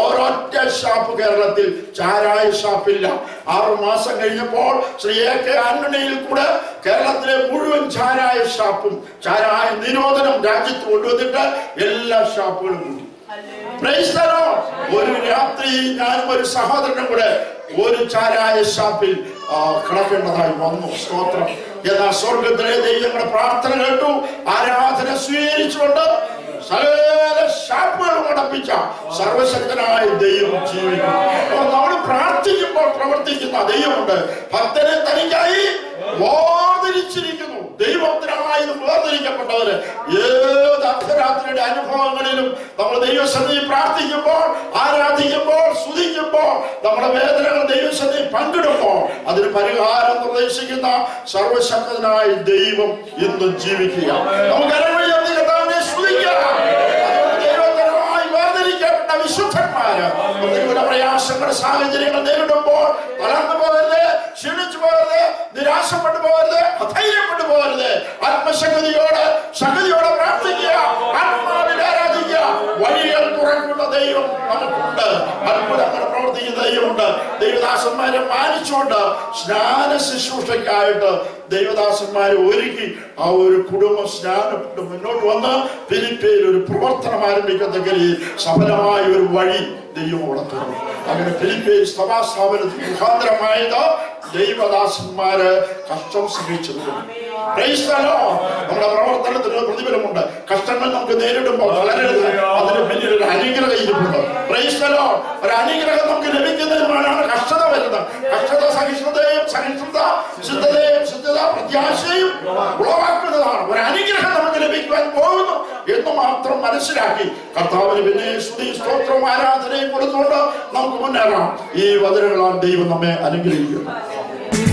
ഒരൊറ്റ ഷാപ്പ് കേരളത്തിൽ ചാരായ ഷാപ്പില്ല. 6 മാസം കഴിഞ്ഞപ്പോൾ ശ്രീ A.K. ആന്റണിയിൽ കൂടെ കേരളത്തിലെ മുഴുവൻ ചാരായ ഷാപ്പും ചാരായ നിരോധനം രാജ്യത്ത് കൊണ്ടുവന്നിട്ട് എല്ലാ ഷാപ്പുകളും കൂടി. Price the Lord. ഒരു രാത്രി ഞാനും ഒരു സഹോദരനും കൂടെ ഒരു ചാരായ ഷാപ്പിൽ കിടക്കേണ്ടതായി വന്നു. സ്തോത്രം. എന്നാൽ സ്വർഗത്തിലെ ദൈവങ്ങളുടെ പ്രാർത്ഥന കേട്ടു, ആരാധന സ്വീകരിച്ചുകൊണ്ട് സകല ശാപങ്ങളും അടപ്പിച്ച സർവശക്തനായ ദൈവം ജീവിക്കുന്നു. നമ്മൾ പ്രാർത്ഥിക്കുമ്പോൾ പ്രവർത്തിക്കുന്ന ദൈവമുണ്ട്. ഭക്തനെ തനിക്കായി വേർതിരിച്ചിരിക്കുന്നു. ദൈവത്തിനായി വേർതിരിക്കപ്പെട്ടവര് ഏത് അർദ്ധരാത്രിയുടെ അനുഭവങ്ങളിലും നമ്മൾ ദൈവസന്നിധി പ്രാർത്ഥിക്കുമ്പോൾ, ആരാധിക്കുമ്പോൾ, സ്തുതിക്കുമ്പോൾ, നമ്മുടെ വേദനകൾ ദൈവസന്നിധി പങ്കിടുമ്പോൾ അതിന് പരിഹാരം നിർദ്ദേശിക്കുന്ന സർവശക്തനായ ദൈവം ഇന്നും ജീവിക്കുക. നമുക്ക് കർത്താവിനെ സ്തുതിക്കാം. ദൈവകരമായി വേർതിരിക്കപ്പെട്ട വിശുദ്ധന്മാര് പ്രതികൂല പ്രയാസങ്ങൾ, സാഹചര്യങ്ങൾ നേരിടുമ്പോൾ തളർന്നു പോകരുത്, ക്ഷീണിച്ചു പോകരുത്, നിരാശപ്പെട്ടു പോകരുത്, അധൈര്യപ്പെട്ടു പോകരുത്. ശക്തിയോടെ പ്രാർത്ഥിക്കുക, ആത്മാവിൽ ആരാധിക്കുക. വഴികൾ തുറക്കുന്ന ദൈവം നമുക്കുണ്ട്, അത്ഭുതങ്ങൾ പ്രവർത്തിക്കുന്ന ദൈവമുണ്ട്. ദൈവദാസന്മാരെ മാനിച്ചുകൊണ്ട് സ്നാന ശുശ്രൂഷയ്ക്കായിട്ട് ദൈവദാസന്മാരെ ഒരുക്കി ആ ഒരു കുടുംബം സ്നാനപ്പെട്ട് മുന്നോട്ട് വന്ന് ഫിലിപ്പിയിൽ ഒരു പ്രവർത്തനം ആരംഭിക്കത്തക്ക സഫലമായ ഒരു വഴി ദൈവം വളർത്തുന്നു. അങ്ങനെ ഫിലിപ്പിയിൽ സഭാസ്ഥാപനത്തിന് മുഖാന്തരമായത് ദൈവദാസന്മാര് കഷ്ടം സഹിച്ചത്. നമ്മുടെ പ്രവർത്തനത്തിന് പ്രതിഫലമുണ്ട്. കഷ്ടങ്ങൾ നമുക്ക് നേരിടുമ്പോൾ വളരരുത്, അതിന് പിന്നിൽ ഒരു അനുഗ്രഹം ഇരിപ്പുണ്ട്. ഒരു അനുഗ്രഹം നമുക്ക് ലഭിക്കുന്നതിനാണ് കഷ്ടത വരുന്നത്. കഷ്ടത സിദ്ധത പ്രത്യാശയും ഉളവാക്കുന്നതാണ്. ഒരു അനുഗ്രഹം നമുക്ക് ലഭിക്കുവാൻ പോകുന്നു എന്ന് മാത്രം മനസ്സിലാക്കി കർത്താവിന് പിന്നെ സ്തുതി, സ്തോത്രവും ആരാധനയും കൊടുത്തുകൊണ്ട് നമുക്ക് മുന്നേറാം. ഈ വചനങ്ങളാണ് ദൈവം നമ്മെ അനുഗ്രഹിക്കുന്നത്.